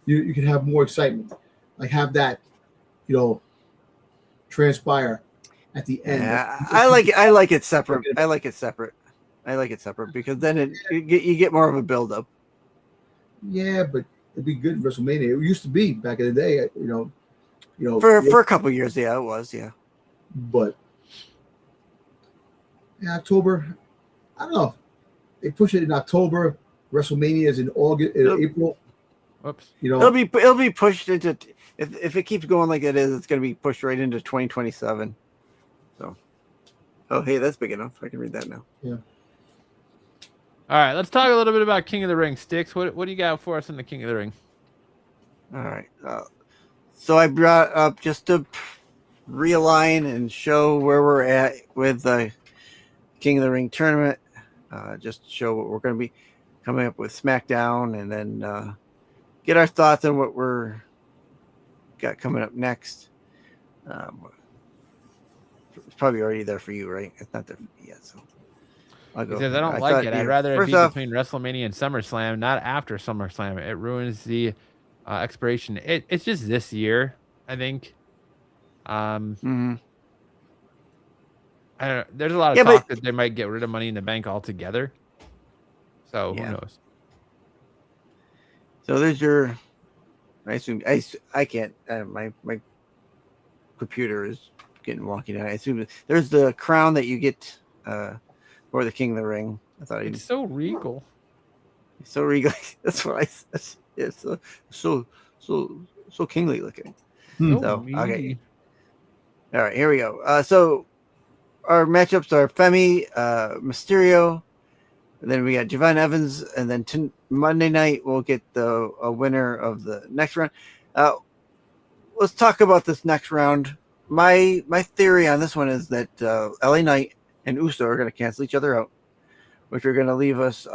You can have more excitement. Like have that, transpire at the end. Yeah, I like it separate. I like it separate because then you get more of a build up. Yeah, but it'd be good in WrestleMania. It used to be back in the day, for a couple of years, it was, But in October, I don't know. They push it in October. WrestleMania is in August, April. Whoops. It'll be pushed into if it keeps going like it is, it's going to be pushed right into 2027. So, hey, that's big enough. I can read that now. Yeah. All right, let's talk a little bit about King of the Ring. Sticks, what do you got for us in the King of the Ring? All right. So I brought up just to realign and show where we're at with the King of the Ring tournament. Just to show what we're going to be coming up with SmackDown, and then get our thoughts on what we're got coming up next. It's probably already there for you, right? It's not there for me yet, so I'll go. He says, I don't like it. I'd rather it be between WrestleMania and SummerSlam, not after SummerSlam. It ruins the expiration. It's just this year, I think. I don't know. There's a lot of talk that they might get rid of Money in the Bank altogether. So who knows? So there's your. I assume I can't. My computer is getting wonky now. I assume there's the crown that you get for the King of the Ring. I thought it's so regal. It's so regal. That's what I said. It's so kingly looking. So okay. All right, here we go. So our matchups are Femi, Mysterio, and then we got Javon Evans, and then Monday night we'll get a winner of the next round. Let's talk about this next round. My theory on this one is that LA Knight and Uso are going to cancel each other out, which are going to leave us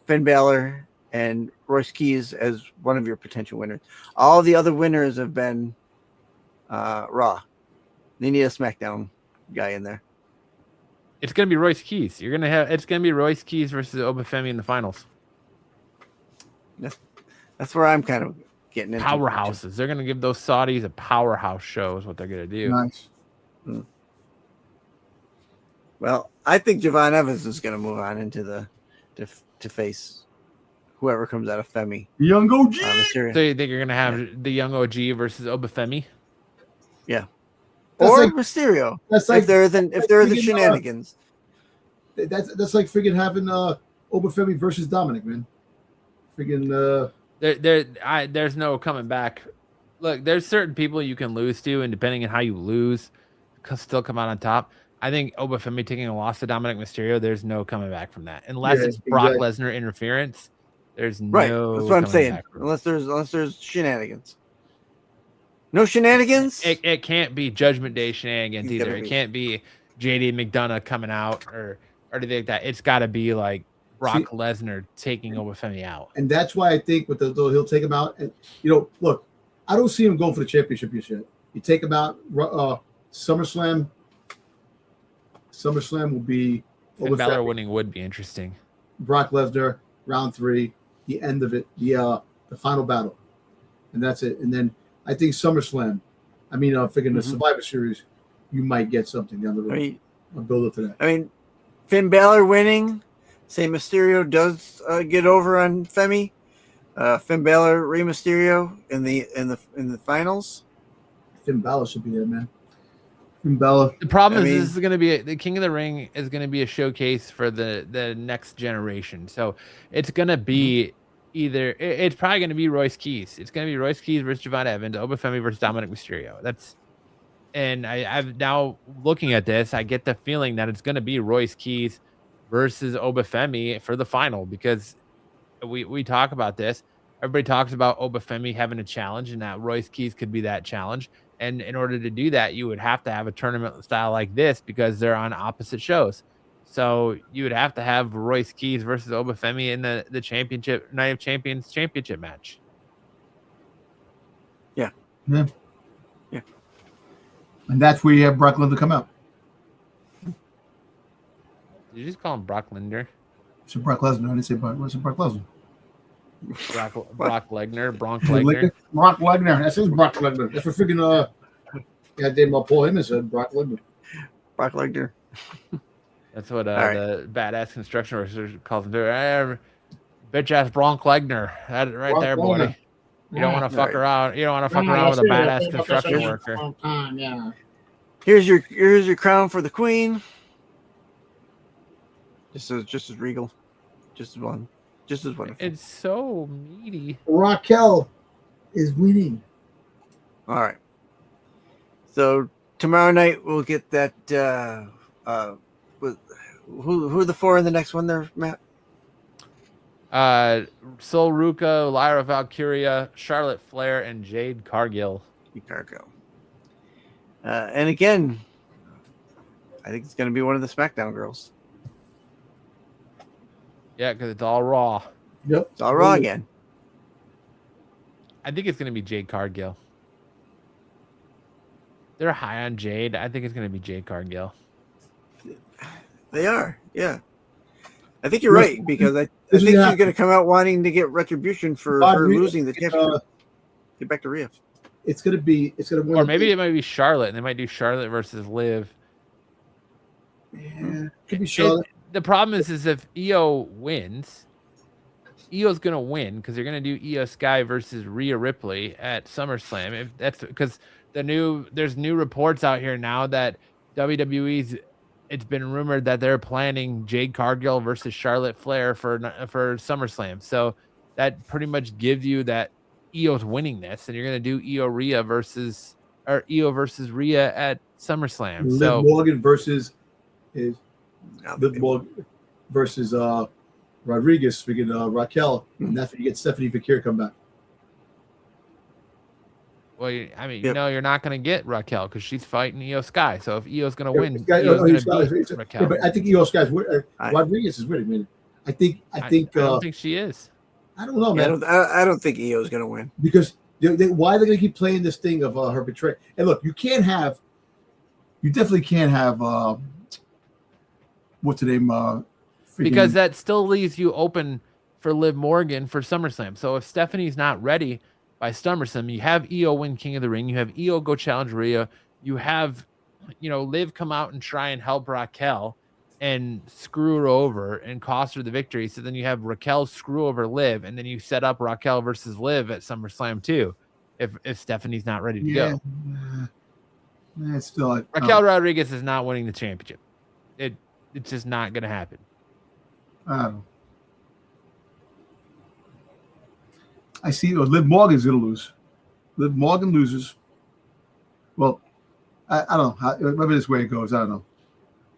Finn Balor and Royce Keys as one of your potential winners. All the other winners have been Raw. They need a SmackDown guy in there. It's going to be Royce Keys. It's going to be Royce Keys versus Obafemi in the finals. That's where I'm kind of getting into. Powerhouses. They're going to give those Saudis a powerhouse show is what they're going to do. Nice. Well, I think Javon Evans is going to move on into to face whoever comes out of Femi. Young OG. So you think you're going to have the Young OG versus Obafemi? Yeah. That's or like, Mysterio. That's like, if there isn't shenanigans. That's like freaking having Obafemi versus Dominic, man. Freaking there's no coming back. Look, there's certain people you can lose to, and depending on how you lose, still come out on top. I think Obafemi taking a loss to Dominic Mysterio, there's no coming back from that. Unless it's Brock Lesnar interference, there's no. That's what I'm saying. Unless there's shenanigans. No shenanigans? It can't be Judgment Day shenanigans either. It can't be JD McDonough coming out or anything like that. It's got to be like Brock Lesnar taking Obafemi out. And that's why I think he'll take him out. And look, I don't see him going for the championship yet. You take him out. SummerSlam. SummerSlam will be. Finn Balor winning would be interesting. Brock Lesnar, round 3, the end of it, the final battle, and that's it. And then I think SummerSlam I mean, I'm thinking the Survivor Series, you might get something down the road. I'll build up to that. I mean, Finn Balor winning, say Mysterio does get over on Femi. Finn Balor, Rey Mysterio in the finals. Finn Balor should be there, man. Finn Balor. The problem is this is going to be the King of the Ring is going to be a showcase for the next generation. So it's going to be either it's probably going to be Royce Keys. It's going to be Royce Keys versus Javon Evans, Obafemi versus Dominic Mysterio. And I've now looking at this, I get the feeling that it's going to be Royce Keys versus Obafemi for the final, because we talk about this. Everybody talks about Obafemi having a challenge and that Royce Keys could be that challenge. And in order to do that, you would have to have a tournament style like this because they're on opposite shows. So you would have to have Royce Keys versus Obafemi in the championship Night of Champions championship match. Yeah. And that's where you have Brock Lesnar come out. Did you just call him Brock Lesnar? It's Brock Lesnar. I didn't say Brock. What's Brock Lesnar? Brock Lesnar. Bronk Lesnar. Brock Lesnar. That says Brock Lesnar. That's what freaking goddamn Paul Heyman said. Brock Lesnar. Brock Lesnar. That's what the badass construction worker calls him. Bitch ass Bronk Lesnar. That right Brock there, buddy. Lesnar. You don't want to fuck around. You don't want to fuck around with a badass construction worker. Yeah. Here's your crown for the queen. Just as regal, just as wonderful. It's so meaty. Raquel is winning. All right. So tomorrow night we'll get that. Who are the four in the next one there, Matt? Sol Ruca, Lyra Valkyria, Charlotte Flair, and Jade Cargill. And again, I think it's going to be one of the SmackDown girls. Yeah, because it's all Raw. Yep. It's all Raw again. I think it's going to be Jade Cargill. They're high on Jade. I think it's going to be Jade Cargill. They are, yeah. I think you're right, because I think she's going to come out wanting to get retribution for her losing the championship. Get back to Rhea. It's going to be. Or maybe it might be Charlotte, and they might do Charlotte versus Liv. Yeah, could be Charlotte. The problem is if Io wins, Io's going to win because they're going to do Io Sky versus Rhea Ripley at SummerSlam. If that's because there's new reports out here now that WWE's. It's been rumored that they're planning Jade Cargill versus Charlotte Flair for SummerSlam. So that pretty much gives you that Io's winning this, and you're going to do Io versus Rhea at SummerSlam. Liv Morgan versus Rodriguez, speaking Raquel, and that's when you get Stephanie Vakir come back. Well, you're not going to get Raquel because she's fighting Io Sky. So if Io's going to win, Io's going to beat Raquel. Yeah, but I think Io Sky's Rodriguez is winning. Man. I don't think she is. I don't know, man. I don't think Io's going to win because why are they going to keep playing this thing of her betrayal? And look, you definitely can't have what's the name? Because that still leaves you open for Liv Morgan for SummerSlam. So if Stephanie's not ready by SummerSlam, you have Io win King of the Ring. You have Io go challenge Rhea. You have, Liv come out and try and help Raquel and screw her over and cost her the victory. So then you have Raquel screw over Liv, and then you set up Raquel versus Liv at SummerSlam too. If Stephanie's not ready to go, it's still Raquel Rodriguez is not winning the championship. It's just not going to happen. I see. Liv Morgan's going to lose. Liv Morgan loses. Well, I don't know. Maybe this way it goes. I don't know.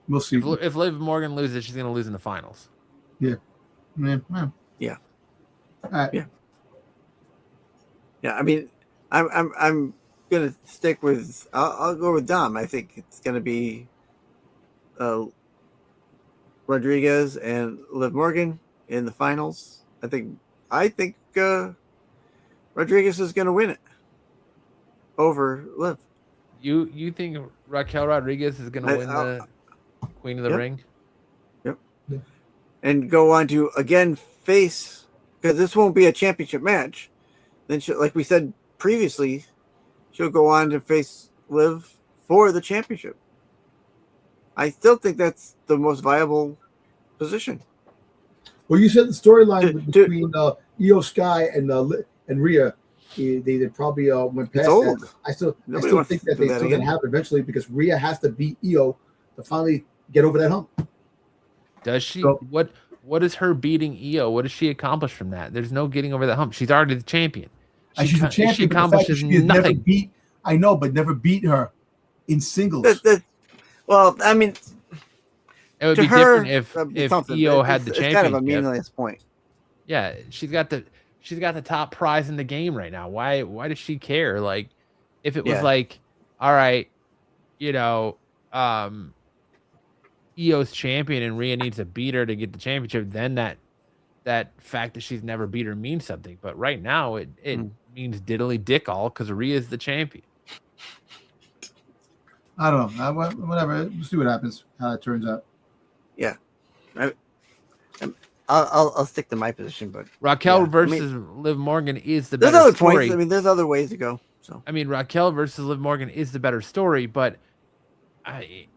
We'll see. If Liv Morgan loses, she's going to lose in the finals. Yeah. Yeah. All right. Yeah. I mean, I'm going to stick with. I'll go with Dom. I think it's going to be Rodriguez and Liv Morgan in the finals. I think Rodriguez is going to win it over Liv. You think Raquel Rodriguez is going to win the Queen of the Ring? Yep. And go on to again face, because this won't be a championship match. Then, like we said previously, she'll go on to face Liv for the championship. I still think that's the most viable position. Well, you said the storyline between Io Sky and Rhea, they probably went past that. I still think that they're still going to happen eventually because Rhea has to beat Io to finally get over that hump. Does she? So, what is her beating Io? What does she accomplish from that? There's no getting over that hump. She's already the champion. She's a champion. She accomplishes nothing. I know, but never beat her in singles. Well, I mean, it would be different if Io had the championship. It's kind of a meaningless point. Yeah, she's got the top prize in the game right now. Why does she care? Like, if it was like, all right, Io's champion and Rhea needs to beat her to get the championship, then that fact that she's never beat her means something. But right now it means diddly dick all because Rhea's the champion. I don't know. Whatever. We'll see what happens, how it turns out. Yeah. I'll stick to my position, but Raquel versus Liv Morgan is the better story. There's other points. I mean, there's other ways to go. So I mean, Raquel versus Liv Morgan is the better story, but I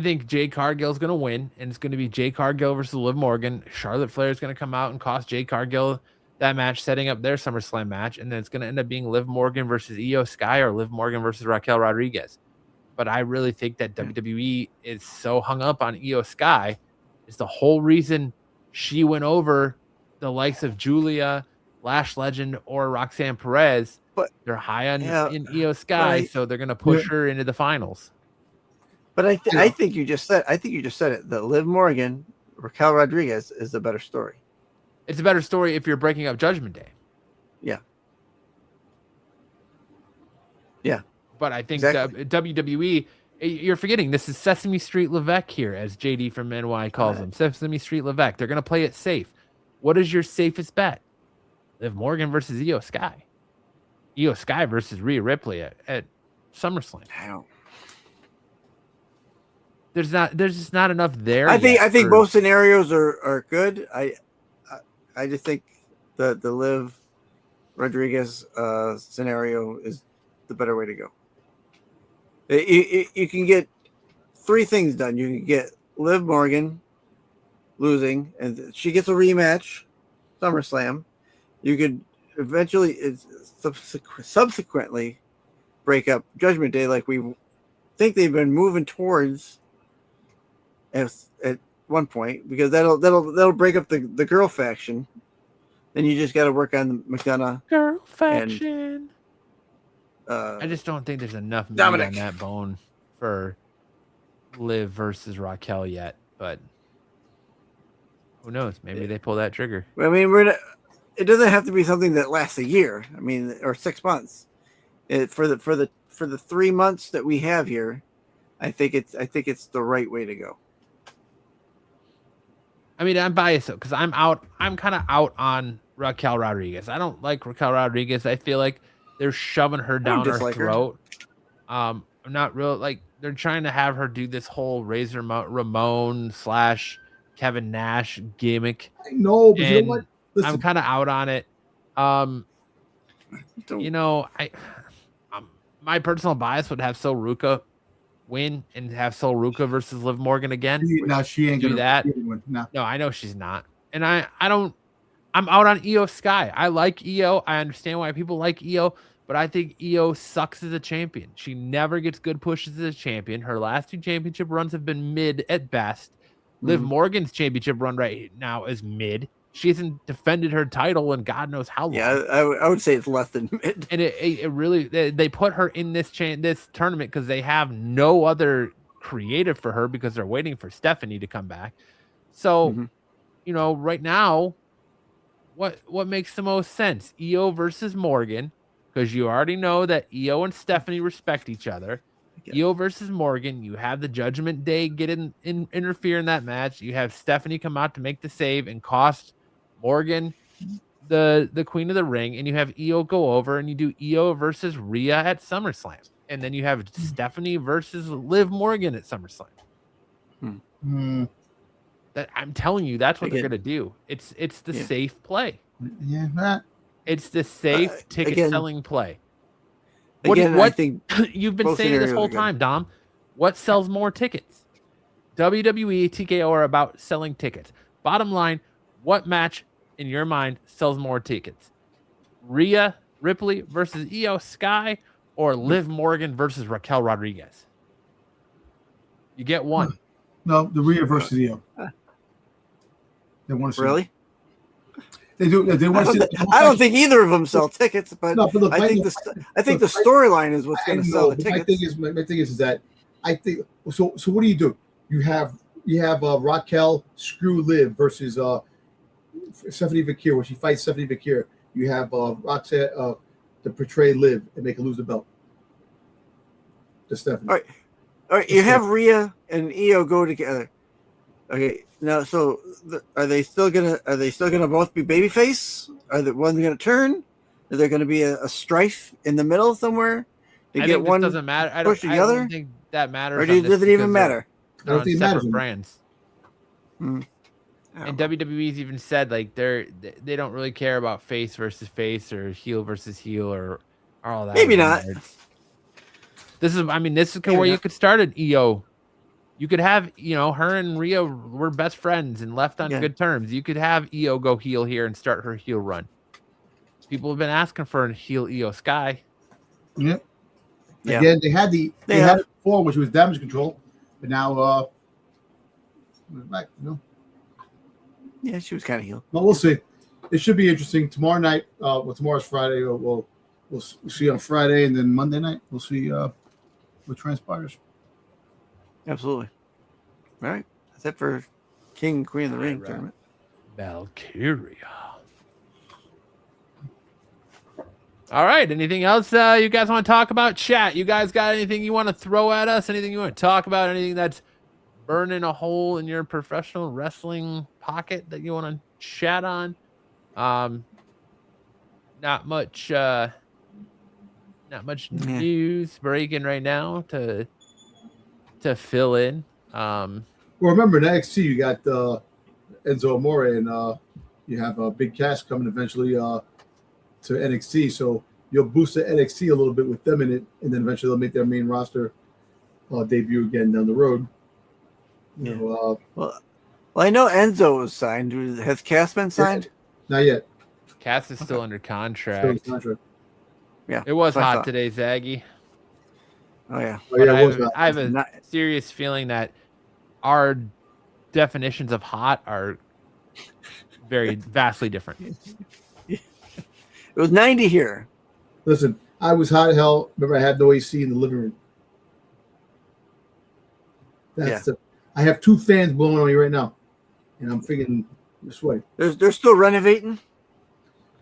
think Jade Cargill's going to win, and it's going to be Jade Cargill versus Liv Morgan. Charlotte Flair is going to come out and cost Jade Cargill that match, setting up their SummerSlam match, and then it's going to end up being Liv Morgan versus Io Sky or Liv Morgan versus Raquel Rodriguez. But I really think that WWE is so hung up on Io Sky. It's the whole reason she went over the likes of Julia, Lash Legend, or Roxanne Perez. But they're high on in Io Sky, so they're going to push her into the finals. But I think you just said it. That Liv Morgan, Raquel Rodriguez is the better story. It's a better story if you're breaking up Judgment Day. Yeah. Yeah. But I think WWE, you're forgetting this is Sesame Street Levesque here, as JD from NY calls them. Sesame Street Levesque. They're going to play it safe. What is your safest bet? Liv Morgan versus Io Sky. Io Sky versus Rhea Ripley at SummerSlam. There's just not enough there. I think both scenarios are good. I just think the Liv Rodriguez scenario is the better way to go. You can get three things done. You can get Liv Morgan losing, and she gets a rematch, SummerSlam. You could eventually subsequently break up Judgment Day, like we think they've been moving towards at one point, because that'll break up the girl faction. Then you just got to work on the McDonough girl faction. I just don't think there's enough meat on that bone for Liv versus Raquel yet, but who knows? Maybe they pull that trigger. I mean, it doesn't have to be something that lasts a year. I mean, or 6 months. For the 3 months that we have here, I think it's the right way to go. I mean, I'm biased because I'm kind of out on Raquel Rodriguez. I don't like Raquel Rodriguez. I feel like they're shoving her down her throat. I'm not real like they're trying to have her do this whole Razor Ramon / Kevin Nash gimmick. I know, but you know what? Listen. I'm kind of out on it. My personal bias would have Sol Ruca win and have Sol Ruca versus Liv Morgan again. She ain't gonna do that. No, I know she's not, and I'm out on Io Sky. I like Io. I understand why people like Io, but I think Io sucks as a champion. She never gets good pushes as a champion. Her last 2 championship runs have been mid at best. Liv Morgan's championship run right now is mid. She hasn't defended her title in God knows how long. Yeah, I would say it's less than mid. And it really, they put her in this tournament because they have no other creative for her because they're waiting for Stephanie to come back. So, right now, what makes the most sense? Io versus Morgan, because you already know that Io and Stephanie respect each other. Io versus Morgan, you have the Judgment Day interfere in that match. You have Stephanie come out to make the save and cost Morgan the Queen of the Ring, and you have Io go over, and you do Io versus Rhea at SummerSlam, and then you have Stephanie versus Liv Morgan at SummerSlam. That I'm telling you, that's what they're gonna do. It's the safe play. Yeah, it's the safe ticket selling play. I think you've been both saying it this scenarios whole are good. time, Dom. What sells more tickets? WWE, TKO are about selling tickets. Bottom line, what match in your mind sells more tickets? Rhea Ripley versus Io Sky or Liv Morgan versus Raquel Rodriguez? You get one. No, the Rhea versus Io. They want to see Really? They do. They want to see. I don't think either of them sell tickets, but, No, but look, I think the storyline is what's going to sell the tickets. My thing is that I think so. So what do? You have Raquel screw Liv versus Stephanie Vakir, where she fights Stephanie Vakir. You have Roxanne to portray Liv and make her lose the belt to Stephanie. All right. You have Rhea and Io go together. Okay. Now, so are they still gonna both be babyface? Are the ones gonna turn? Is there gonna be a strife in the middle somewhere to get one? Doesn't matter. I don't think that matters. Or does it even matter? I don't think it matters. Brands. And WWE's even said like they don't really care about face versus face or heel versus heel or all that. Maybe not. This is where you could start an EO. You could have, her and Rhea were best friends and left on good terms. You could have EO go heel here and start her heel run. People have been asking for a heel EO Sky. Yep. Yeah. Again, they had it before, which was damage control, but now we're back. Yeah, she was kind of heel. Well, we'll see. It should be interesting tomorrow night. Tomorrow's Friday. We'll see on Friday, and then Monday night we'll see what transpires. Absolutely. All right. That's it for King and Queen of the Ring tournament. Valkyria. All right. Anything else you guys want to talk about? Chat. You guys got anything you want to throw at us? Anything you want to talk about? Anything that's burning a hole in your professional wrestling pocket that you want to chat on? Not much news breaking right now to fill in. Well, remember in NXT you got Enzo Amore and you have a big cast coming eventually to NXT, so you'll boost the NXT a little bit with them in it, and then eventually they'll make their main roster debut again down the road. Well, I know Enzo was signed. Has Cass been signed? Not yet. Cass is still under contract. Yeah, it was hot today, Zaggy. Oh yeah, but I have a serious feeling that our definitions of hot are very vastly different. It was 90 here. Listen, I was hot as hell. Remember, I had no AC in the living room. I have two fans blowing on me right now, and I'm thinking this way. They're still renovating.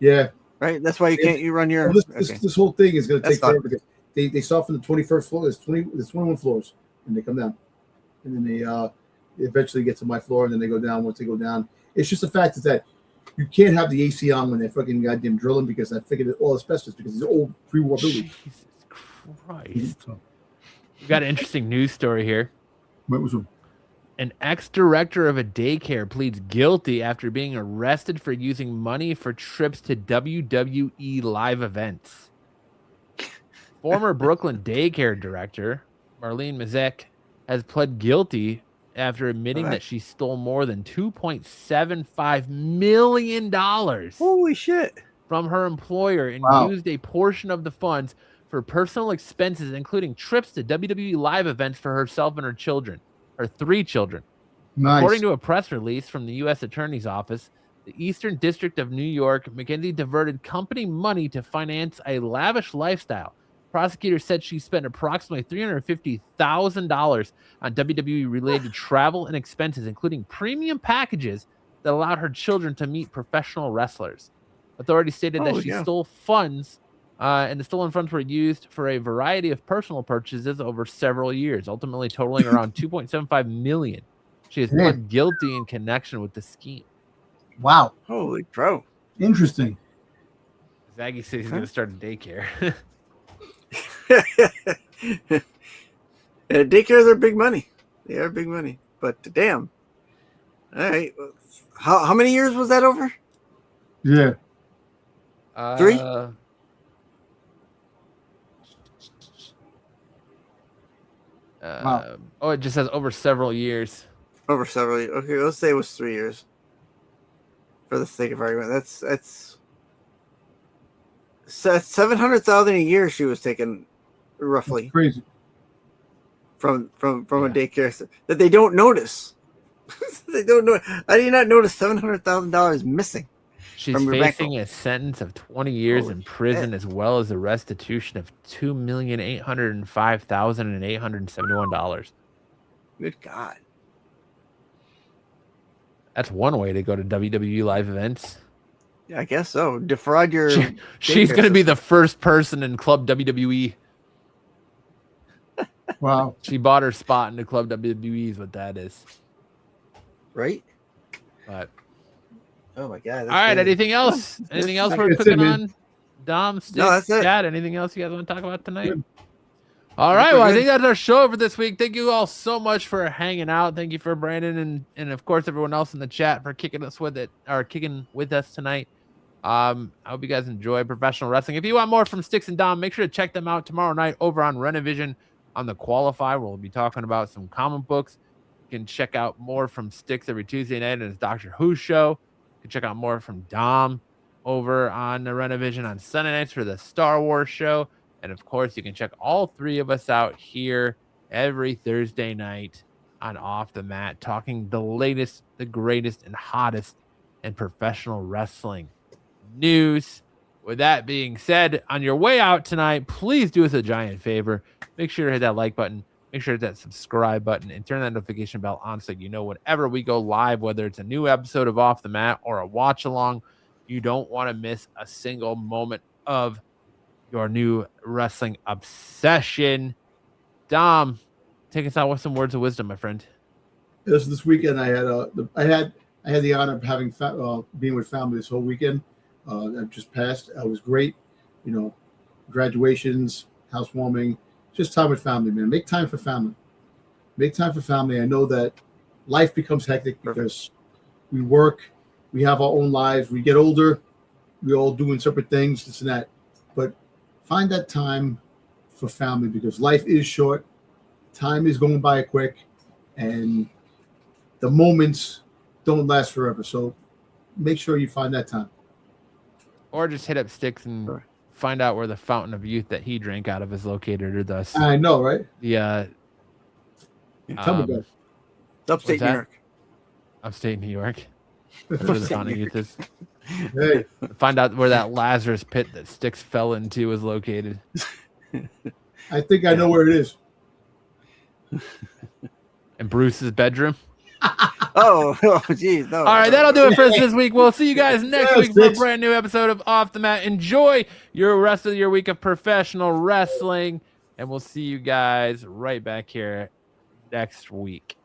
Yeah, right. That's why you run your. This whole thing is going to take forever because they start from the 21st floor. There's 21 floors, and they come down, and then they eventually get to my floor, and then they go down. Once they go down, it's just the fact that you can't have the AC on when they're fucking goddamn drilling because I figured it all asbestos because it's old pre-war building. Jesus Christ! We got an interesting news story here. What was it? An ex-director of a daycare pleads guilty after being arrested for using money for trips to WWE live events. Former Brooklyn daycare director Marlene Mazek has pled guilty after admitting that she stole more than $2.75 million. Holy shit! From her employer and used a portion of the funds for personal expenses, including trips to WWE live events for herself and her children. Her 3 children. Nice. According to a press release from the U.S. Attorney's Office, the Eastern District of New York, Mackenzie diverted company money to finance a lavish lifestyle. Prosecutors said she spent approximately $350,000 on WWE-related travel and expenses, including premium packages that allowed her children to meet professional wrestlers. Authorities stated that she stole funds, and the stolen funds were used for a variety of personal purchases over several years, ultimately totaling around $2.75 million. She has pled guilty in connection with the scheme. Wow. Holy crow. Interesting. Zaggy says he's going to start a daycare. Daycares are big money. They are big money. But damn. All right. How many years was that over? Yeah. 3? Wow. Oh, it just says over several years. Over several years. Okay, let's say it was 3 years. For the sake of argument, that's 700,000 a year she was taking, roughly. That's crazy. From a daycare that they don't notice. They don't know. I did not notice $700,000 missing. She's from your facing bank. a sentence of 20 years Holy in prison, shit. as well as a restitution of $2,805,871. Good God. That's one way to go to WWE live events. Yeah, I guess so. Defraud your. She's daycare going to be system. the first person in Club WWE. Wow. She bought her spot in the Club WWE is what that is. Right? But Oh my God. all right, anything else? Anything else we're That's it, cooking man. on? Dom, Stick, No, that's it. Chad, anything else you guys want to talk about tonight? Good. All right, well, I good. think that's our show for this week. Thank you all so much for hanging out. Thank you for Brandon and of course everyone else in the chat for kicking with us tonight. I hope you guys enjoy professional wrestling. If you want more from Sticks and Dom, make sure to check them out tomorrow night over on Renovision on the Qualify, where we'll be talking about some comic books. You can check out more from Sticks every Tuesday night in his Doctor Who show. You can check out more from Dom over on the Renovision on Sunday nights for the Star Wars show. And of course, you can check all three of us out here every Thursday night on Off the Mat, talking the latest, the greatest, and hottest in professional wrestling news. With that being said, on your way out tonight, please do us a giant favor. Make sure to hit that like button. Make sure to hit that subscribe button and turn that notification bell on so you know whenever we go live, whether it's a new episode of Off the Mat or a watch along, you don't want to miss a single moment of your new wrestling obsession. Dom, take us out with some words of wisdom, my friend. This weekend I had the honor of having being with family this whole weekend. That just passed. It was great. You know, graduations, housewarming, just time with family, man. Make time for family. Make time for family. I know that life becomes hectic because we work, we have our own lives, we get older, we all doing separate things, this and that. But find that time for family because life is short. Time is going by quick, and the moments don't last forever. So make sure you find that time. Or just hit up Sticks and find out where the fountain of youth that he drank out of is located, or thus I know, right? the Tell me about it. Upstate New that? York. upstate New York. That's where the fountain of youth is. Hey, Find out where that Lazarus pit that Sticks fell into is located. I think I know where it is. In Bruce's bedroom. Oh, geez. No, All right, that'll do it for us this week. We'll see you guys next Yes, week for a bitch. brand new episode of Off the Mat. Enjoy your rest of your week of professional wrestling, and we'll see you guys right back here next week.